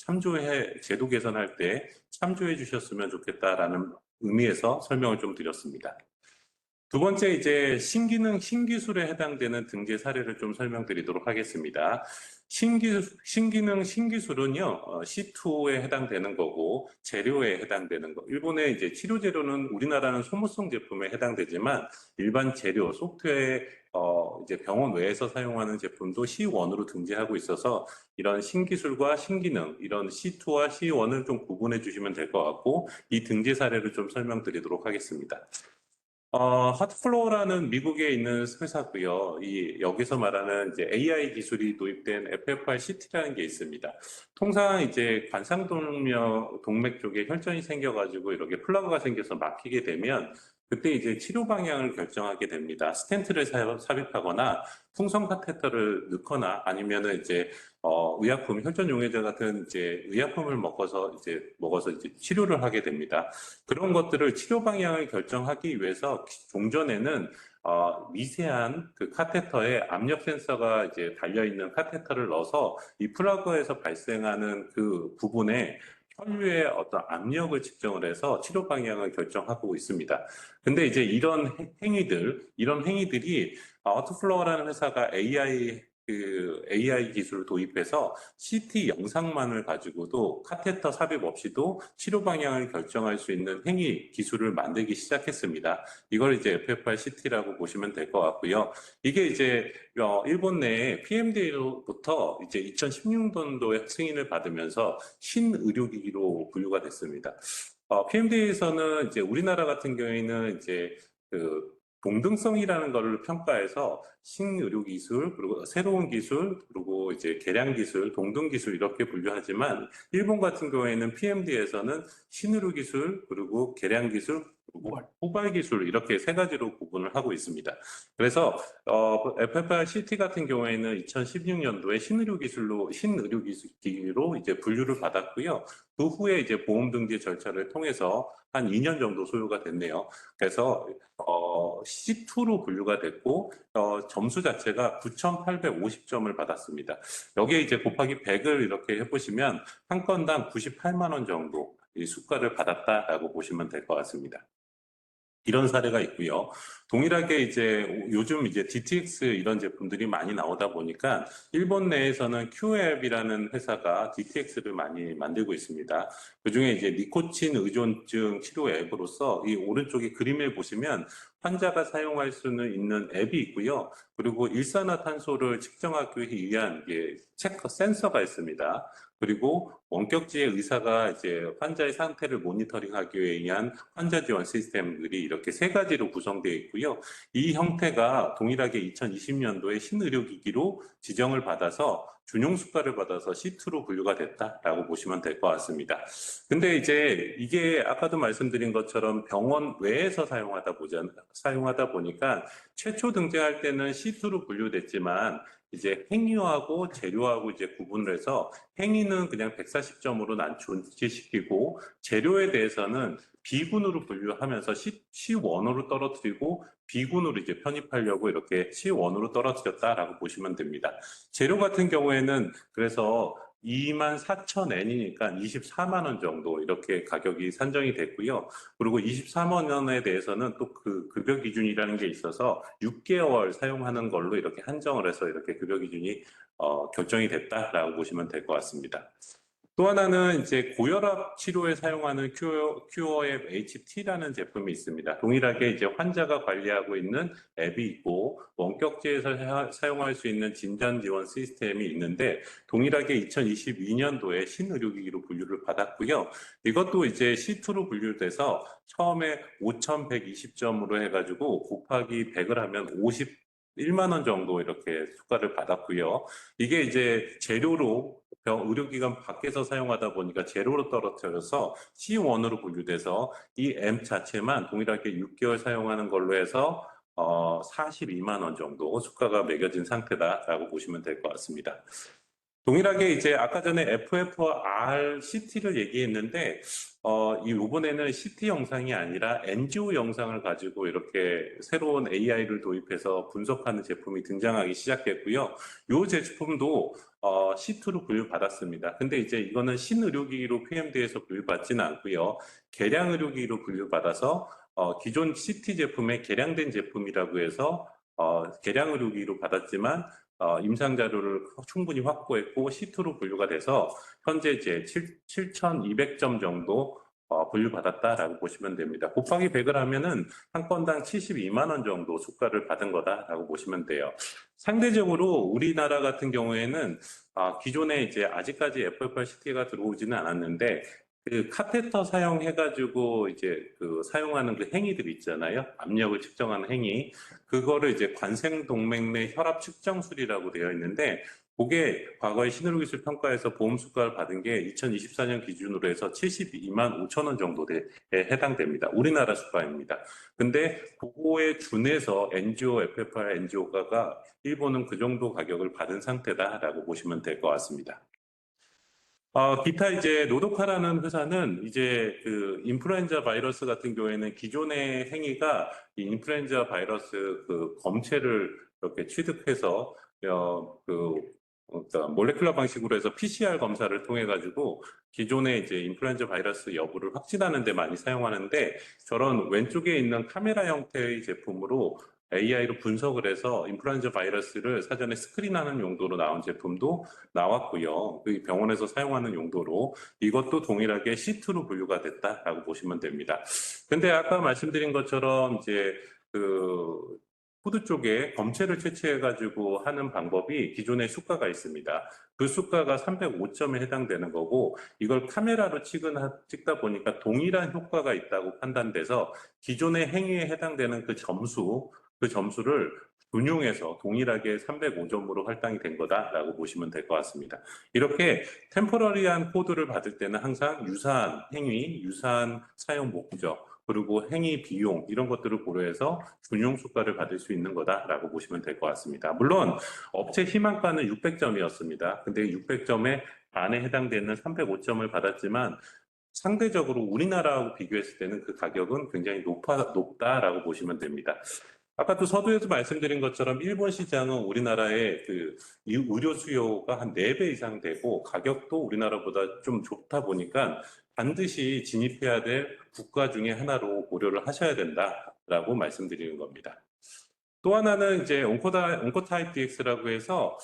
Speaker 3: 제도 개선할 때 참조해 주셨으면 좋겠다라는 의미에서 설명을 좀 드렸습니다. 두 번째, 이제 신기능, 신기술에 해당되는 등재 사례를 좀 설명드리도록 하겠습니다. 신기능, 신기술은요, C2에 해당되는 거고, 재료에 해당되는 거. 일본의 이제 치료 재료는 우리나라는 소모성 제품에 해당되지만, 일반 재료, 소프트웨어, 이제 병원 외에서 사용하는 제품도 C1으로 등재하고 있어서, 이런 신기술과 신기능, 이런 C2와 C1을 좀 구분해 주시면 될 것 같고, 이 등재 사례를 좀 설명드리도록 하겠습니다. 핫플로어라는 미국에 있는 회사고요. 여기서 말하는 이제 AI 기술이 도입된 FFR-CT라는 게 있습니다. 통상 이제 동맥 쪽에 혈전이 생겨가지고 이렇게 플러그가 생겨서 막히게 되면 그때 이제 치료 방향을 결정하게 됩니다. 스텐트를 삽입하거나 풍선 카테터를 넣거나 아니면은 이제 의약품, 혈전 용해제 같은 이제 의약품을 먹어서 이제 치료를 하게 됩니다. 그런 것들을 치료 방향을 결정하기 위해서 종전에는 미세한 그 카테터에 압력 센서가 이제 달려있는 카테터를 넣어서 이 플러그에서 발생하는 그 부분에 혈류의 어떤 압력을 측정을 해서 치료 방향을 결정하고 있습니다. 근데 이제 이런 행위들이 아우트플로어라는 회사가 AI 기술을 도입해서 CT 영상만을 가지고도 카테터 삽입 없이도 치료 방향을 결정할 수 있는 행위 기술을 만들기 시작했습니다. 이걸 이제 FFR-CT라고 보시면 될 것 같고요. 이게 이제 일본 내에 PMDA로부터 이제 2016년도에 승인을 받으면서 신의료기기로 분류가 됐습니다. PMDA에서는 이제 우리나라 같은 경우에는 이제 그 동등성이라는 것을 평가해서 신의료기술, 그리고 새로운 기술, 그리고 이제 개량기술, 동등기술 이렇게 분류하지만 일본 같은 경우에는 PMD에서는 신의료기술, 그리고 개량기술, 그리고 후발기술 이렇게 세 가지로 구분을 하고 있습니다. 그래서 FFR-CT 같은 경우에는 2016년도에 신의료기기로 이제 분류를 받았고요. 그 후에 이제 보험 등재 절차를 통해서 한 2년 정도 소요가 됐네요. 그래서 C2로 분류가 됐고 점수 자체가 9,850점을 받았습니다. 여기에 이제 곱하기 100을 이렇게 해보시면 한 건당 98만 원 정도 이 수가를 받았다라고 보시면 될 것 같습니다. 이런 사례가 있고요. 동일하게 이제 요즘 이제 DTX 이런 제품들이 많이 나오다 보니까 일본 내에서는 Q앱이라는 회사가 DTX를 많이 만들고 있습니다. 그중에 이제 니코틴 의존증 치료 앱으로서 이 오른쪽에 그림을 보시면 환자가 사용할 수는 있는 앱이 있고요. 그리고 일산화탄소를 측정하기 위한 체커 센서가 있습니다. 그리고 원격지의 의사가 이제 환자의 상태를 모니터링하기 위한 환자 지원 시스템들이 이렇게 세 가지로 구성되어 있고요. 이 형태가 동일하게 2020년도에 신의료기기로 지정을 받아서 준용 수가를 받아서 C2로 분류가 됐다라고 보시면 될 것 같습니다. 근데 이제 이게 아까도 말씀드린 것처럼 병원 외에서 사용하다 보니까 최초 등재할 때는 C2로 분류됐지만 이제 행위하고 재료하고 이제 구분을 해서 행위는 그냥 140점으로 존치시키고 재료에 대해서는 B군으로 분류하면서 C1으로 떨어뜨리고 B군으로 이제 편입하려고 이렇게 C1으로 떨어뜨렸다라고 보시면 됩니다. 재료 같은 경우에는 그래서 24,000엔이니까 24만 원 정도 이렇게 가격이 산정이 됐고요. 그리고 24만 원에 대해서는 또 그 급여 기준이라는 게 있어서 6개월 사용하는 걸로 이렇게 한정을 해서 이렇게 급여 기준이 결정이 됐다라고 보시면 될 것 같습니다. 또 하나는 이제 고혈압 치료에 사용하는 큐어앱 HT라는 제품이 있습니다. 동일하게 이제 환자가 관리하고 있는 앱이 있고 원격지에서 사용할 수 있는 진단 지원 시스템이 있는데 동일하게 2022년도에 신의료기기로 분류를 받았고요. 이것도 이제 C2로 분류돼서 처음에 5,120점으로 해가지고 곱하기 100을 하면 51만 원 정도 이렇게 수가를 받았고요. 이게 이제 재료로 의료기관 밖에서 사용하다 보니까 재료로 떨어뜨려서 C1으로 분류돼서 이 M 자체만 동일하게 6개월 사용하는 걸로 해서 42만 원 정도 수가가 매겨진 상태다라고 보시면 될 것 같습니다. 동일하게 이제 아까 전에 FFR CT를 얘기했는데, 이번에는 CT 영상이 아니라 NGO 영상을 가지고 이렇게 새로운 AI를 도입해서 분석하는 제품이 등장하기 시작했고요. 이 제품도 C2로 분류받았습니다. 근데 이제 이거는 신의료기기로 PMD에서 분류받지는 않고요. 개량 의료기기로 분류받아서 기존 CT 제품의 개량된 제품이라고 해서 개량 의료기기로 받았지만 임상 자료를 충분히 확보했고 C2로 분류가 돼서 현재 이제 7,200점 정도 분류받았다라고 보시면 됩니다. 곱하기 100을 하면은 한 건당 72만 원 정도 수가를 받은 거다라고 보시면 돼요. 상대적으로 우리나라 같은 경우에는 기존에 이제 아직까지 FFRCT가 들어오지는 않았는데 그 카테터 사용해가지고 이제 그 사용하는 그 행위들 있잖아요. 압력을 측정하는 행위. 그거를 이제 관생동맥 혈압 측정술이라고 되어 있는데, 그게 과거에 신의료기술 평가에서 보험 수가를 받은 게 2024년 기준으로 해서 72만 5천 원 정도에 해당됩니다. 우리나라 수가입니다. 근데 그거에 준해서 NGO, FFR NGO가가 일본은 그 정도 가격을 받은 상태다라고 보시면 될 것 같습니다. 기타 이제 노도카라는 회사는 이제 그 인플루엔자 바이러스 같은 경우에는 기존의 행위가 이 인플루엔자 바이러스 그 검체를 이렇게 취득해서 그러니까 몰레큘러 방식으로 해서 PCR 검사를 통해 가지고 기존의 이제 인플루엔자 바이러스 여부를 확진하는 데 많이 사용하는데, 저런 왼쪽에 있는 카메라 형태의 제품으로 AI로 분석을 해서 인플루엔자 바이러스를 사전에 스크린하는 용도로 나온 제품도 나왔고요. 그 병원에서 사용하는 용도로 이것도 동일하게 C2로 분류가 됐다라고 보시면 됩니다. 근데 아까 말씀드린 것처럼 이제 그 후드 쪽에 검체를 채취해가지고 하는 방법이 기존에 수가가 있습니다. 그 수가가 305점에 해당되는 거고, 이걸 카메라로 찍다 보니까 동일한 효과가 있다고 판단돼서 기존의 행위에 해당되는 그 점수를 분용해서 동일하게 305점으로 할당이 된 거다라고 보시면 될 것 같습니다. 이렇게 템포러리한 코드를 받을 때는 항상 유사한 행위, 유사한 사용 목적, 그리고 행위 비용 이런 것들을 고려해서 준용 수가를 받을 수 있는 거다라고 보시면 될 것 같습니다. 물론 업체 희망가는 600점이었습니다. 근데 600점에 반에 해당되는 305점을 받았지만 상대적으로 우리나라하고 비교했을 때는 그 가격은 굉장히 높다라고 보시면 됩니다. 아까 또 서두에서 말씀드린 것처럼 일본 시장은 우리나라의 그 의료 수요가 한 4배 이상 되고 가격도 우리나라보다 좀 좋다 보니까 반드시 진입해야 될 국가 중에 하나로 고려를 하셔야 된다라고 말씀드리는 겁니다. 또 하나는 이제 온코타입 DX라고 해서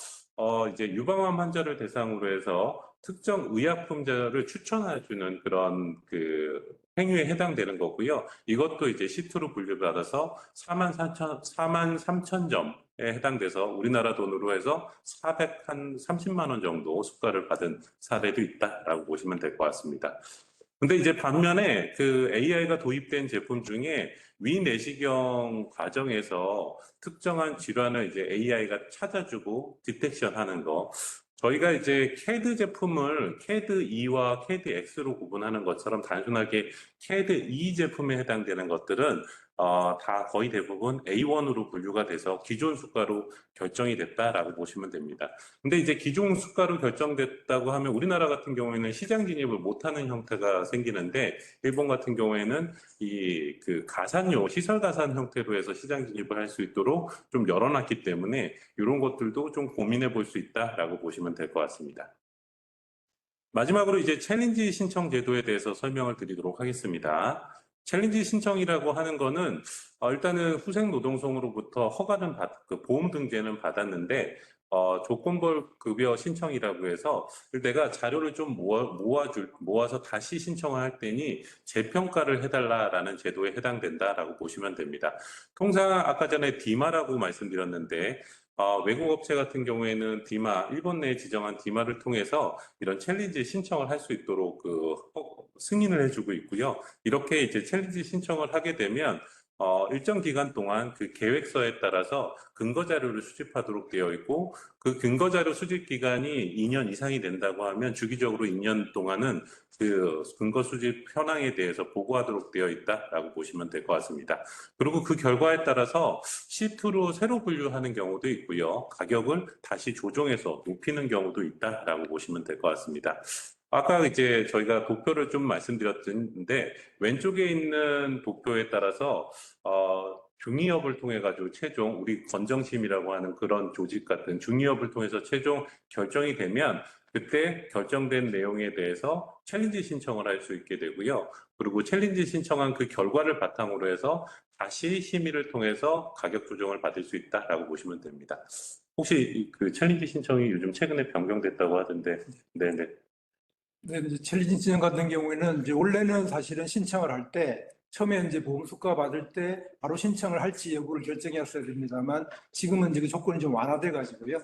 Speaker 3: 이제 유방암 환자를 대상으로 해서 특정 의약품자를 추천해주는 그런 그 행위에 해당되는 거고요. 이것도 이제 C2로 분류받아서 43,000점에 해당돼서 우리나라 돈으로 해서 430만 원 정도 수가를 받은 사례도 있다라고 보시면 될 것 같습니다. 근데 이제 반면에 그 AI가 도입된 제품 중에 위내시경 과정에서 특정한 질환을 이제 AI가 찾아주고 디텍션 하는 거, 저희가 이제 CAD 제품을 CAD-E와 CAD-X로 구분하는 것처럼 단순하게 CAD-E 제품에 해당되는 것들은 다 거의 대부분 A1으로 분류가 돼서 기존 수가로 결정이 됐다라고 보시면 됩니다. 근데 이제 기존 수가로 결정됐다고 하면 우리나라 같은 경우에는 시장 진입을 못하는 형태가 생기는데, 일본 같은 경우에는 이 그 가산료, 시설 가산 형태로 해서 시장 진입을 할 수 있도록 좀 열어놨기 때문에 이런 것들도 좀 고민해 볼 수 있다라고 보시면 될 것 같습니다. 마지막으로 이제 챌린지 신청 제도에 대해서 설명을 드리도록 하겠습니다. 챌린지 신청이라고 하는 거는 일단은 후생노동성으로부터 허가는 그 보험 등재는 받았는데 조건벌 급여 신청이라고 해서 내가 자료를 좀 모아서 다시 신청을 할 때니 재평가를 해달라라는 제도에 해당된다라고 보시면 됩니다. 통상 아까 전에 디마라고 말씀드렸는데 외국 업체 같은 경우에는 디마, 일본 내에 지정한 디마를 통해서 이런 챌린지 신청을 할 수 있도록 승인을 해주고 있고요. 이렇게 이제 챌린지 신청을 하게 되면 일정 기간 동안 그 계획서에 따라서 근거 자료를 수집하도록 되어 있고, 그 근거 자료 수집 기간이 2년 이상이 된다고 하면 주기적으로 2년 동안은 그 근거 수집 현황에 대해서 보고하도록 되어 있다라고 보시면 될 것 같습니다. 그리고 그 결과에 따라서 C2로 새로 분류하는 경우도 있고요. 가격을 다시 조정해서 높이는 경우도 있다라고 보시면 될 것 같습니다. 아까 이제 저희가 도표를 좀 말씀드렸는데, 왼쪽에 있는 도표에 따라서 중위협을 통해 가지고 최종 우리 건정심이라고 하는 그런 조직 같은 중위협을 통해서 최종 결정이 되면 그때 결정된 내용에 대해서 챌린지 신청을 할 수 있게 되고요. 그리고 챌린지 신청한 그 결과를 바탕으로 해서 다시 심의를 통해서 가격 조정을 받을 수 있다라고 보시면 됩니다. 혹시 그 챌린지 신청이 요즘 최근에 변경됐다고 하던데, 네네.
Speaker 4: 네, 이제 챌린지 신청 같은 경우에는 이제 원래는 사실은 신청을 할 때 처음에 이제 보험 수가 받을 때 바로 신청을 할지 여부를 결정했어야 됩니다만 지금은 이제 그 조건이 좀 완화돼 가지고요.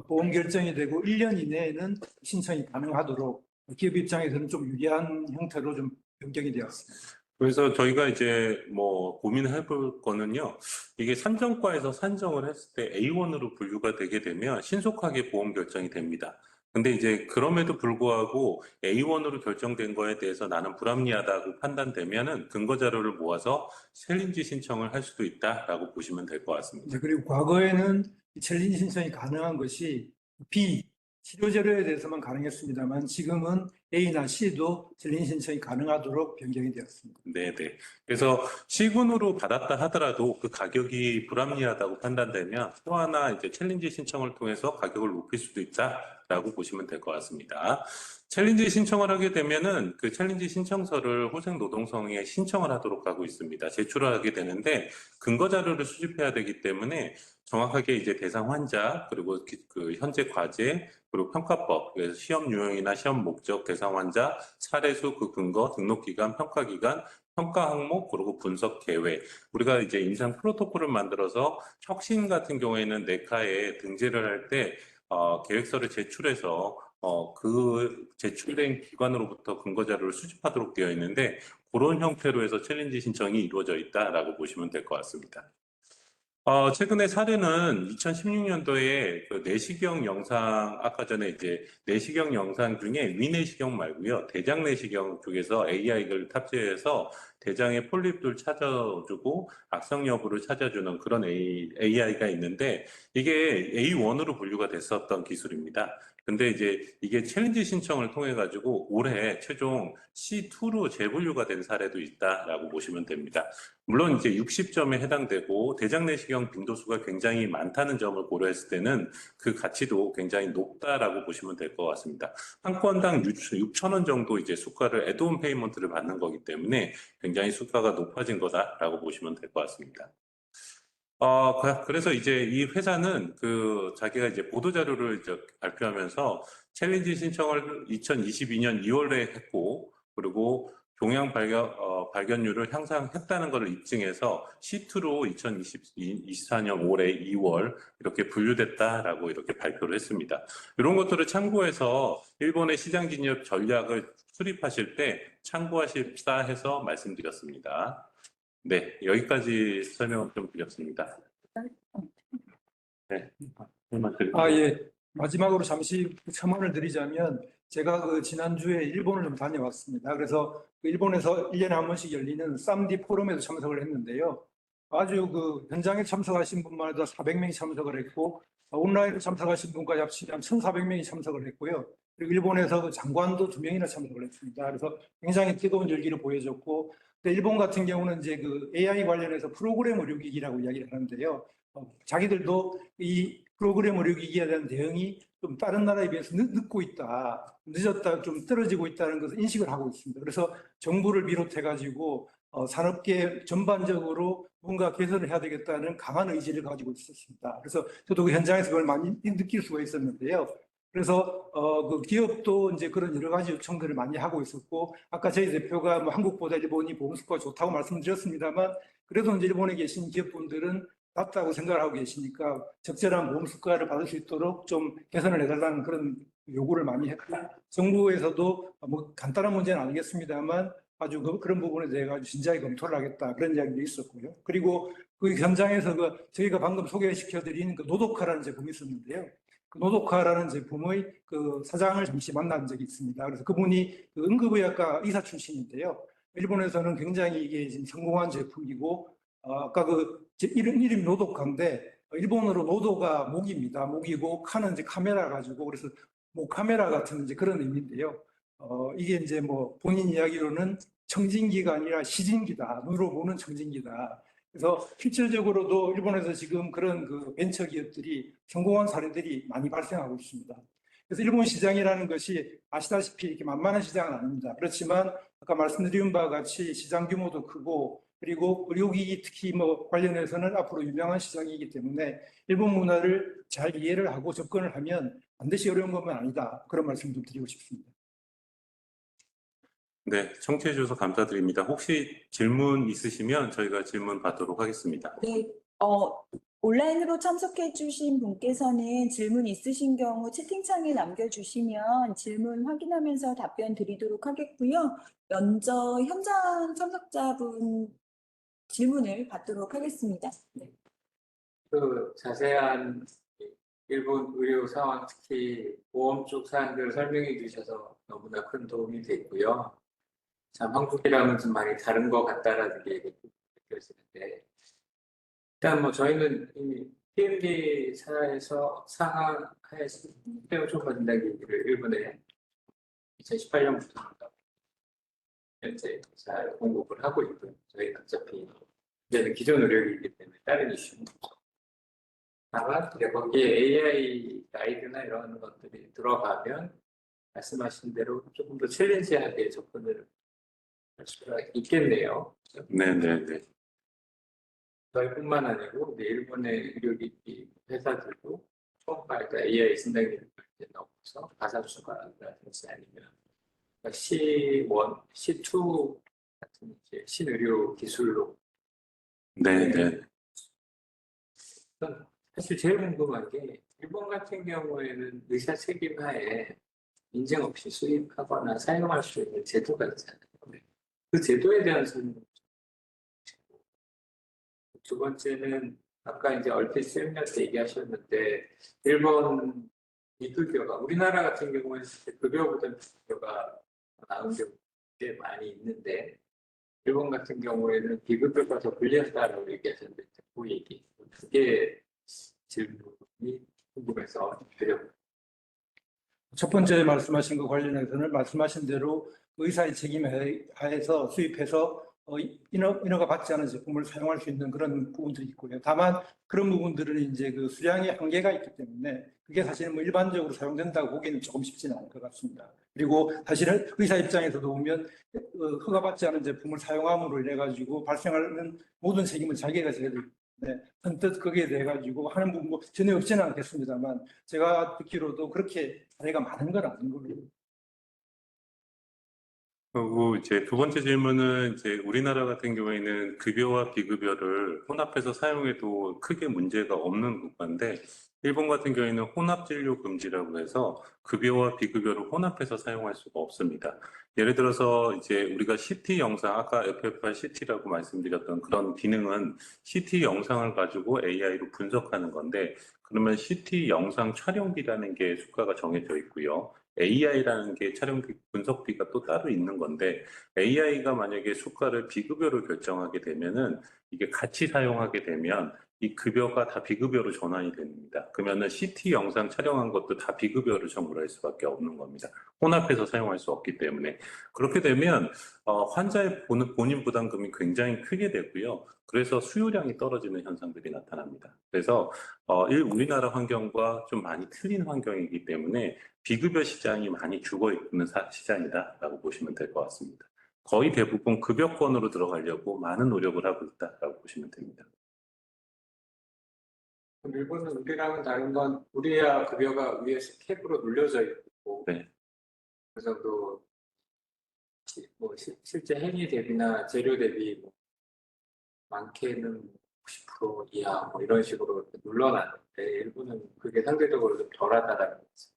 Speaker 4: 보험 결정이 되고 1년 이내에는 신청이 가능하도록 기업 입장에서는 좀 유리한 형태로 좀 변경이 되었습니다.
Speaker 3: 그래서 저희가 이제 뭐 고민해 볼 거는요, 이게 산정과에서 산정을 했을 때 A1으로 분류가 되게 되면 신속하게 보험 결정이 됩니다. 근데 이제 그럼에도 불구하고 A1으로 결정된 거에 대해서 나는 불합리하다고 판단되면은 근거 자료를 모아서 챌린지 신청을 할 수도 있다라고 보시면 될 것 같습니다.
Speaker 4: 이제 그리고 과거에는 이 챌린지 신청이 가능한 것이 B, 치료 재료에 대해서만 가능했습니다만 지금은 A나 C도 챌린지 신청이 가능하도록 변경이 되었습니다.
Speaker 3: 네네. 그래서 C군으로 받았다 하더라도 그 가격이 불합리하다고 판단되면 또 하나 이제 챌린지 신청을 통해서 가격을 높일 수도 있다라고 보시면 될 것 같습니다. 챌린지 신청을 하게 되면은 그 챌린지 신청서를 호생노동성에 신청을 하도록 하고 있습니다. 제출을 하게 되는데 근거 자료를 수집해야 되기 때문에 정확하게 이제 대상 환자, 그리고 그 현재 과제, 그리고 평가법, 그래서 시험 유형이나 시험 목적, 대상 환자, 사례수, 그 근거, 등록 기간, 평가 기간, 평가 항목, 그리고 분석 계획. 우리가 이제 임상 프로토콜을 만들어서 혁신 같은 경우에는 네카에 등재를 할 때 계획서를 제출해서 그 제출된 기관으로부터 근거 자료를 수집하도록 되어 있는데 그런 형태로 해서 챌린지 신청이 이루어져 있다라고 보시면 될 것 같습니다. 최근에 사례는 2016년도에 그 내시경 영상, 아까 전에 이제 내시경 영상 중에 위내시경 말고요. 대장 내시경 쪽에서 AI를 탑재해서 대장의 폴립들 찾아주고 악성 여부를 찾아주는 그런 AI가 있는데 이게 A1으로 분류가 됐었던 기술입니다. 근데 이제 이게 챌린지 신청을 통해 가지고 올해 최종 C2로 재분류가 된 사례도 있다라고 보시면 됩니다. 물론 이제 60점에 해당되고 대장 내시경 빈도수가 굉장히 많다는 점을 고려했을 때는 그 가치도 굉장히 높다라고 보시면 될 것 같습니다. 한 건당 6,000원 정도 이제 수가를 애드온 페이먼트를 받는 거기 때문에 굉장히 수가가 높아진 거다라고 보시면 될 것 같습니다. 그래서 이제 이 회사는 그 자기가 이제 보도자료를 이제 발표하면서 챌린지 신청을 2022년 2월에 했고, 그리고 종양 발견율을 향상했다는 것을 입증해서 C2로 2024년 올해 2월 이렇게 분류됐다라고 이렇게 발표를 했습니다. 이런 것들을 참고해서 일본의 시장 진입 전략을 수립하실 때 참고하십사 해서 말씀드렸습니다. 네, 여기까지 설명을 좀 드렸습니다. 네.
Speaker 4: 예. 마지막으로 잠시 첨언을 드리자면 제가 그 지난주에 일본을 좀 다녀왔습니다. 그래서 그 일본에서 1년에 한 번씩 열리는 쌈디 포럼에도 참석을 했는데요. 아주 그 현장에 참석하신 분만 해도 400명이 참석을 했고 온라인으로 참석하신 분까지 합치면 1,400명이 참석을 했고요. 그리고 일본에서 그 장관도 2명이나 참석을 했습니다. 그래서 굉장히 뜨거운 열기를 보여줬고 일본 같은 경우는 이제 그 AI 관련해서 프로그램 의료기기라고 이야기를 하는데요. 자기들도 이 프로그램 의료기기에 대한 대응이 좀 다른 나라에 비해서 늦고 있다, 늦었다, 좀 떨어지고 있다는 것을 인식을 하고 있습니다. 그래서 정부를 비롯해가지고 산업계 전반적으로 뭔가 개선을 해야 되겠다는 강한 의지를 가지고 있었습니다. 그래서 저도 그 현장에서 그걸 많이 느낄 수가 있었는데요. 그래서 그 기업도 이제 그런 여러 가지 요청들을 많이 하고 있었고, 아까 저희 대표가 뭐 한국보다 일본이 보험수가 좋다고 말씀드렸습니다만, 그래도 이제 일본에 계신 기업분들은 낫다고 생각을 하고 계시니까 적절한 보험수가를 받을 수 있도록 좀 개선을 해달라는 그런 요구를 많이 했고, 정부에서도 뭐 간단한 문제는 아니겠습니다만 아주 그런 부분에 대해 아주 진지하게 검토를 하겠다 그런 이야기도 있었고요. 그리고 그 현장에서 저희가 방금 소개시켜드린 그 노도카라는 제품이 있었는데요. 그 노도카라는 제품의 그 사장을 잠시 만난 적이 있습니다. 그래서 그분이 그 응급의학과 의사 출신인데요. 일본에서는 굉장히 이게 지금 성공한 제품이고, 아까 이름 노도카인데, 일본어로 노도가 목입니다. 목이고, 카는 이제 카메라 가지고, 그래서 목 카메라 같은 이제 그런 의미인데요. 이게 이제 뭐 본인 이야기로는 청진기가 아니라 시진기다. 눈으로 보는 청진기다. 그래서 실질적으로도 일본에서 지금 그런 그 벤처 기업들이 성공한 사례들이 많이 발생하고 있습니다. 그래서 일본 시장이라는 것이 아시다시피 이렇게 만만한 시장은 아닙니다. 그렇지만 아까 말씀드린 바와 같이 시장 규모도 크고 그리고 의료기기 특히 뭐 관련해서는 앞으로 유명한 시장이기 때문에 일본 문화를 잘 이해를 하고 접근을 하면 반드시 어려운 것은 아니다. 그런 말씀 좀 드리고 싶습니다.
Speaker 3: 네, 청취해 주셔서 감사드립니다. 혹시 질문 있으시면 저희가 질문 받도록 하겠습니다.
Speaker 2: 네, 온라인으로 참석해주신 분께서는 질문 있으신 경우 채팅창에 남겨주시면 질문 확인하면서 답변 드리도록 하겠고요. 먼저 현장 참석자분 질문을 받도록 하겠습니다. 네.
Speaker 6: 그 자세한 일본 의료 상황, 특히 보험 쪽 사안들을 설명해 주셔서 너무나 큰 도움이 됐고요. 참 한국이랑은 좀 많이 다른 것 같다라는 게 느껴지는데, 일단 뭐 저희는 이미 PMD 사에서 상하에서 태워 촉구한다는 얘기를 일본에 2018년부터 현재 잘 공급을 하고 있고요. 저희는 어차피 이제는 기존 의료기이기 때문에 다른 이슈는 없죠. 다만 거기에 AI 가이드나 이런 것들이 들어가면 말씀하신 대로 조금 더 챌린지하게 접근을 할 수가 있겠네요.
Speaker 3: 네네네.
Speaker 6: 저희뿐만 아니고 일본의 의료기기 회사들도 초음파 AI 진단기를 넣어서 가상수가라든지 아니면 C1, C2 같은 이제 신의료 기술로
Speaker 3: 네네.
Speaker 6: 사실 제일 궁금한 게 일본 같은 경우에는 의사 책임하에 인증 없이 수입하거나 사용할 수 있는 제도가 있잖아요. 그 제도에 대한 설명. 두 번째는 아까 이제 얼핏 쌤한테 얘기하셨는데 일본 비급여가 우리나라 같은 경우에는 급여보다 비급여가 나은 경우 꽤 많이 있는데 일본 같은 경우에는 비급여가 더 불리하다라고 얘기하셨는데 그 얘기 그게 질문이 궁금해서 드려봅니다.
Speaker 4: 첫 번째 말씀하신 것 관련해서는 말씀하신 대로 의사의 책임 하에서 수입해서 인허가 받지 않은 제품을 사용할 수 있는 그런 부분들이 있고요. 다만 그런 부분들은 이제 그 수량의 한계가 있기 때문에 그게 사실은 뭐 일반적으로 사용된다고 보기에는 조금 쉽지는 않을 것 같습니다. 그리고 사실은 의사 입장에서도 보면 허가받지 않은 제품을 사용함으로 인해 가지고 발생하는 모든 책임을 자기가 져야 되기 때문에 선뜻 거기에 대해 가지고 하는 부분 뭐 전혀 없지는 않겠습니다만 제가 듣기로도 그렇게 사례가 많은 건 아닌 걸로.
Speaker 3: 그리고 이제 두 번째 질문은 이제 우리나라 같은 경우에는 급여와 비급여를 혼합해서 사용해도 크게 문제가 없는 국가인데 일본 같은 경우에는 혼합 진료 금지라고 해서 급여와 비급여를 혼합해서 사용할 수가 없습니다. 예를 들어서 이제 우리가 CT 영상, 아까 FFR CT라고 말씀드렸던 그런 기능은 CT 영상을 가지고 AI로 분석하는 건데 그러면 CT 영상 촬영비라는 게 수가가 정해져 있고요. AI라는 게 촬영비 분석비가 또 따로 있는 건데 AI가 만약에 수가를 비급여로 결정하게 되면은 이게 같이 사용하게 되면 이 급여가 다 비급여로 전환이 됩니다. 그러면은 CT 영상 촬영한 것도 다 비급여로 청구를 할 수밖에 없는 겁니다. 혼합해서 사용할 수 없기 때문에 그렇게 되면 환자의 본인 부담금이 굉장히 크게 되고요. 그래서 수요량이 떨어지는 현상들이 나타납니다. 그래서 우리나라 환경과 좀 많이 틀린 환경이기 때문에 비급여 시장이 많이 죽어 있는 시장이다라고 보시면 될 것 같습니다. 거의 대부분 급여권으로 들어가려고 많은 노력을 하고 있다라고 보시면 됩니다.
Speaker 6: 일본은 우리랑은 다른 건 우리야 급여가 위에서 캡으로 눌려져 있고
Speaker 3: 네.
Speaker 6: 그 정도 뭐 실제 행위 대비나 재료 대비 뭐 많게는 90% 이하 뭐 이런 식으로 눌러놨는데 일본은 그게 상대적으로 좀 덜하다라는 거죠.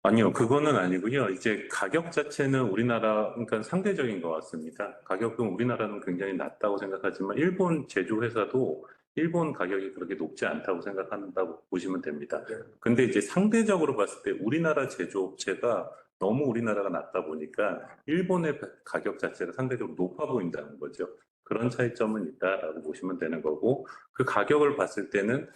Speaker 3: 아니요, 그거는 아니고요. 이제 가격 자체는 우리나라, 그러니까 상대적인 것 같습니다. 가격은 우리나라는 굉장히 낮다고 생각하지만 일본 제조회사도 일본 가격이 그렇게 높지 않다고 생각한다고 보시면 됩니다. 근데 이제 상대적으로 봤을 때 우리나라 제조업체가 너무 우리나라가 낮다 보니까 일본의 가격 자체가 상대적으로 높아 보인다는 거죠. 그런 차이점은 있다라고 보시면 되는 거고, 그 가격을 봤을 때는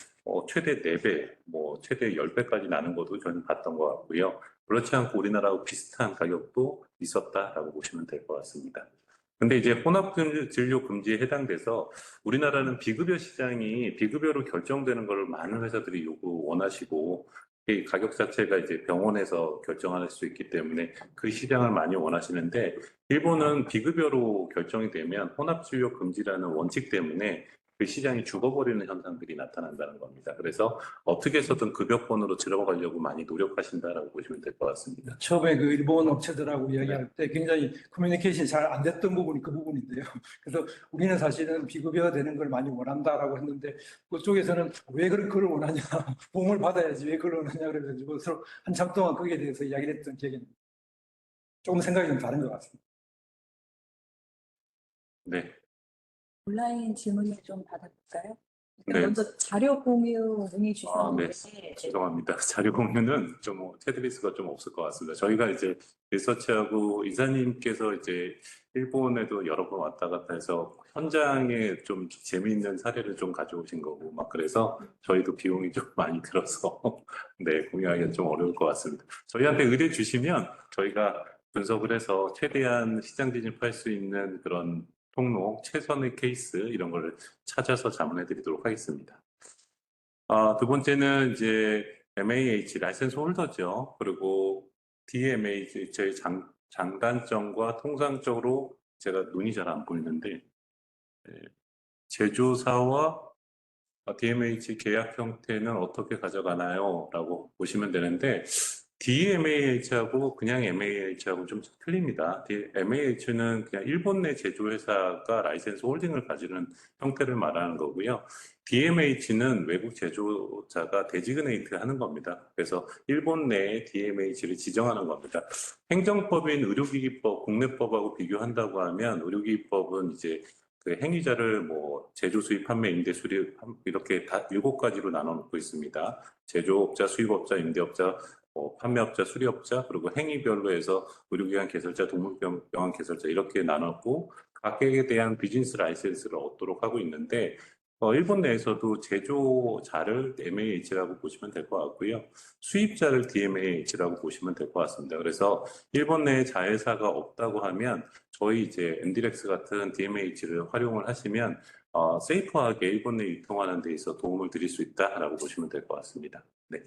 Speaker 3: 최대 4배, 뭐 최대 10배까지 나는 것도 저는 봤던 것 같고요. 그렇지 않고 우리나라하고 비슷한 가격도 있었다라고 보시면 될 것 같습니다. 근데 이제 혼합 진료 금지에 해당돼서 우리나라는 비급여 시장이 비급여로 결정되는 걸 많은 회사들이 원하시고 이 가격 자체가 이제 병원에서 결정할 수 있기 때문에 그 시장을 많이 원하시는데 일본은 비급여로 결정이 되면 혼합 진료 금지라는 원칙 때문에 그 시장이 죽어버리는 현상들이 나타난다는 겁니다. 그래서 어떻게 해서든 급여권으로 들어가려고 많이 노력하신다라고 보시면 될 것 같습니다.
Speaker 4: 처음에 그 일본 업체들하고 이야기할 때 굉장히 커뮤니케이션이 잘 안 됐던 부분이 그 부분인데요. 그래서 우리는 사실은 비급여가 되는 걸 많이 원한다라고 했는데 그쪽에서는 왜 그걸 원하냐, 보험을 받아야지 왜 그걸 원하냐 그래가지고 서로 한참 동안 거기에 대해서 이야기를 했던 기억이 납니다. 조금 생각이 좀 다른 것 같습니다.
Speaker 3: 네.
Speaker 2: 온라인 질문을 좀 받아볼까요? 일단
Speaker 3: 네.
Speaker 2: 먼저 자료 공유 문의
Speaker 3: 네.
Speaker 2: 주셨는데
Speaker 3: 죄송합니다. 자료 공유는 좀 해드릴 수가 좀 없을 것 같습니다. 저희가 이제 리서치하고 이사님께서 이제 일본에도 여러 번 왔다 갔다 해서 현장에 좀 재미있는 사례를 좀 가져오신 거고 막 그래서 저희도 비용이 좀 많이 들어서 네, 공유하기가 좀 어려울 것 같습니다. 저희한테 의뢰 주시면 저희가 분석을 해서 최대한 시장 진입할 수 있는 그런 통로, 최선의 케이스 이런 걸 찾아서 자문해 드리도록 하겠습니다. 두 번째는 이제 MAH 라이센스 홀더죠. 그리고 DMH 저희 장단점과 통상적으로 제가 눈이 잘 안 보이는데 제조사와 DMH 계약 형태는 어떻게 가져가나요? 라고 보시면 되는데 DMAH하고 그냥 MAH하고 좀 틀립니다. MAH는 그냥 일본 내 제조회사가 라이센스 홀딩을 가지는 형태를 말하는 거고요. DMH는 외국 제조자가 데지그네이트 하는 겁니다. 그래서 일본 내에 DMH를 지정하는 겁니다. 행정법인 의료기기법, 국내법하고 비교한다고 하면 의료기기법은 이제 그 행위자를 뭐 제조, 수입, 판매, 임대, 수립 이렇게 다 7가지로 나눠 놓고 있습니다. 제조업자, 수입업자, 임대업자, 판매업자, 수리업자, 그리고 행위별로 해서 의료기관 개설자, 동물병원 개설자 이렇게 나눴고 각각에 대한 비즈니스 라이센스를 얻도록 하고 있는데 일본 내에서도 제조자를 MAH라고 보시면 될 것 같고요. 수입자를 DMAH라고 보시면 될 것 같습니다. 그래서 일본 내에 자회사가 없다고 하면 저희 이제 엔디렉스 같은 DMAH를 활용을 하시면 세이프하게 일본 내 유통하는 데 있어 도움을 드릴 수 있다라고 보시면 될 것 같습니다. 네.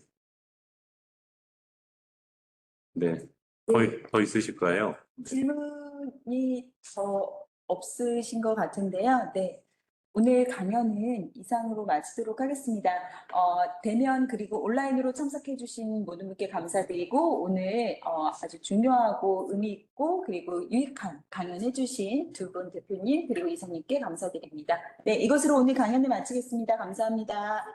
Speaker 3: 네. 더 있으실까요?
Speaker 2: 질문이 더 없으신 것 같은데요. 네. 오늘 강연은 이상으로 마치도록 하겠습니다. 대면 그리고 온라인으로 참석해주신 모든 분께 감사드리고 오늘 아주 중요하고 의미 있고 그리고 유익한 강연해주신 두 분 대표님 그리고 이사님께 감사드립니다. 네, 이것으로 오늘 강연을 마치겠습니다. 감사합니다.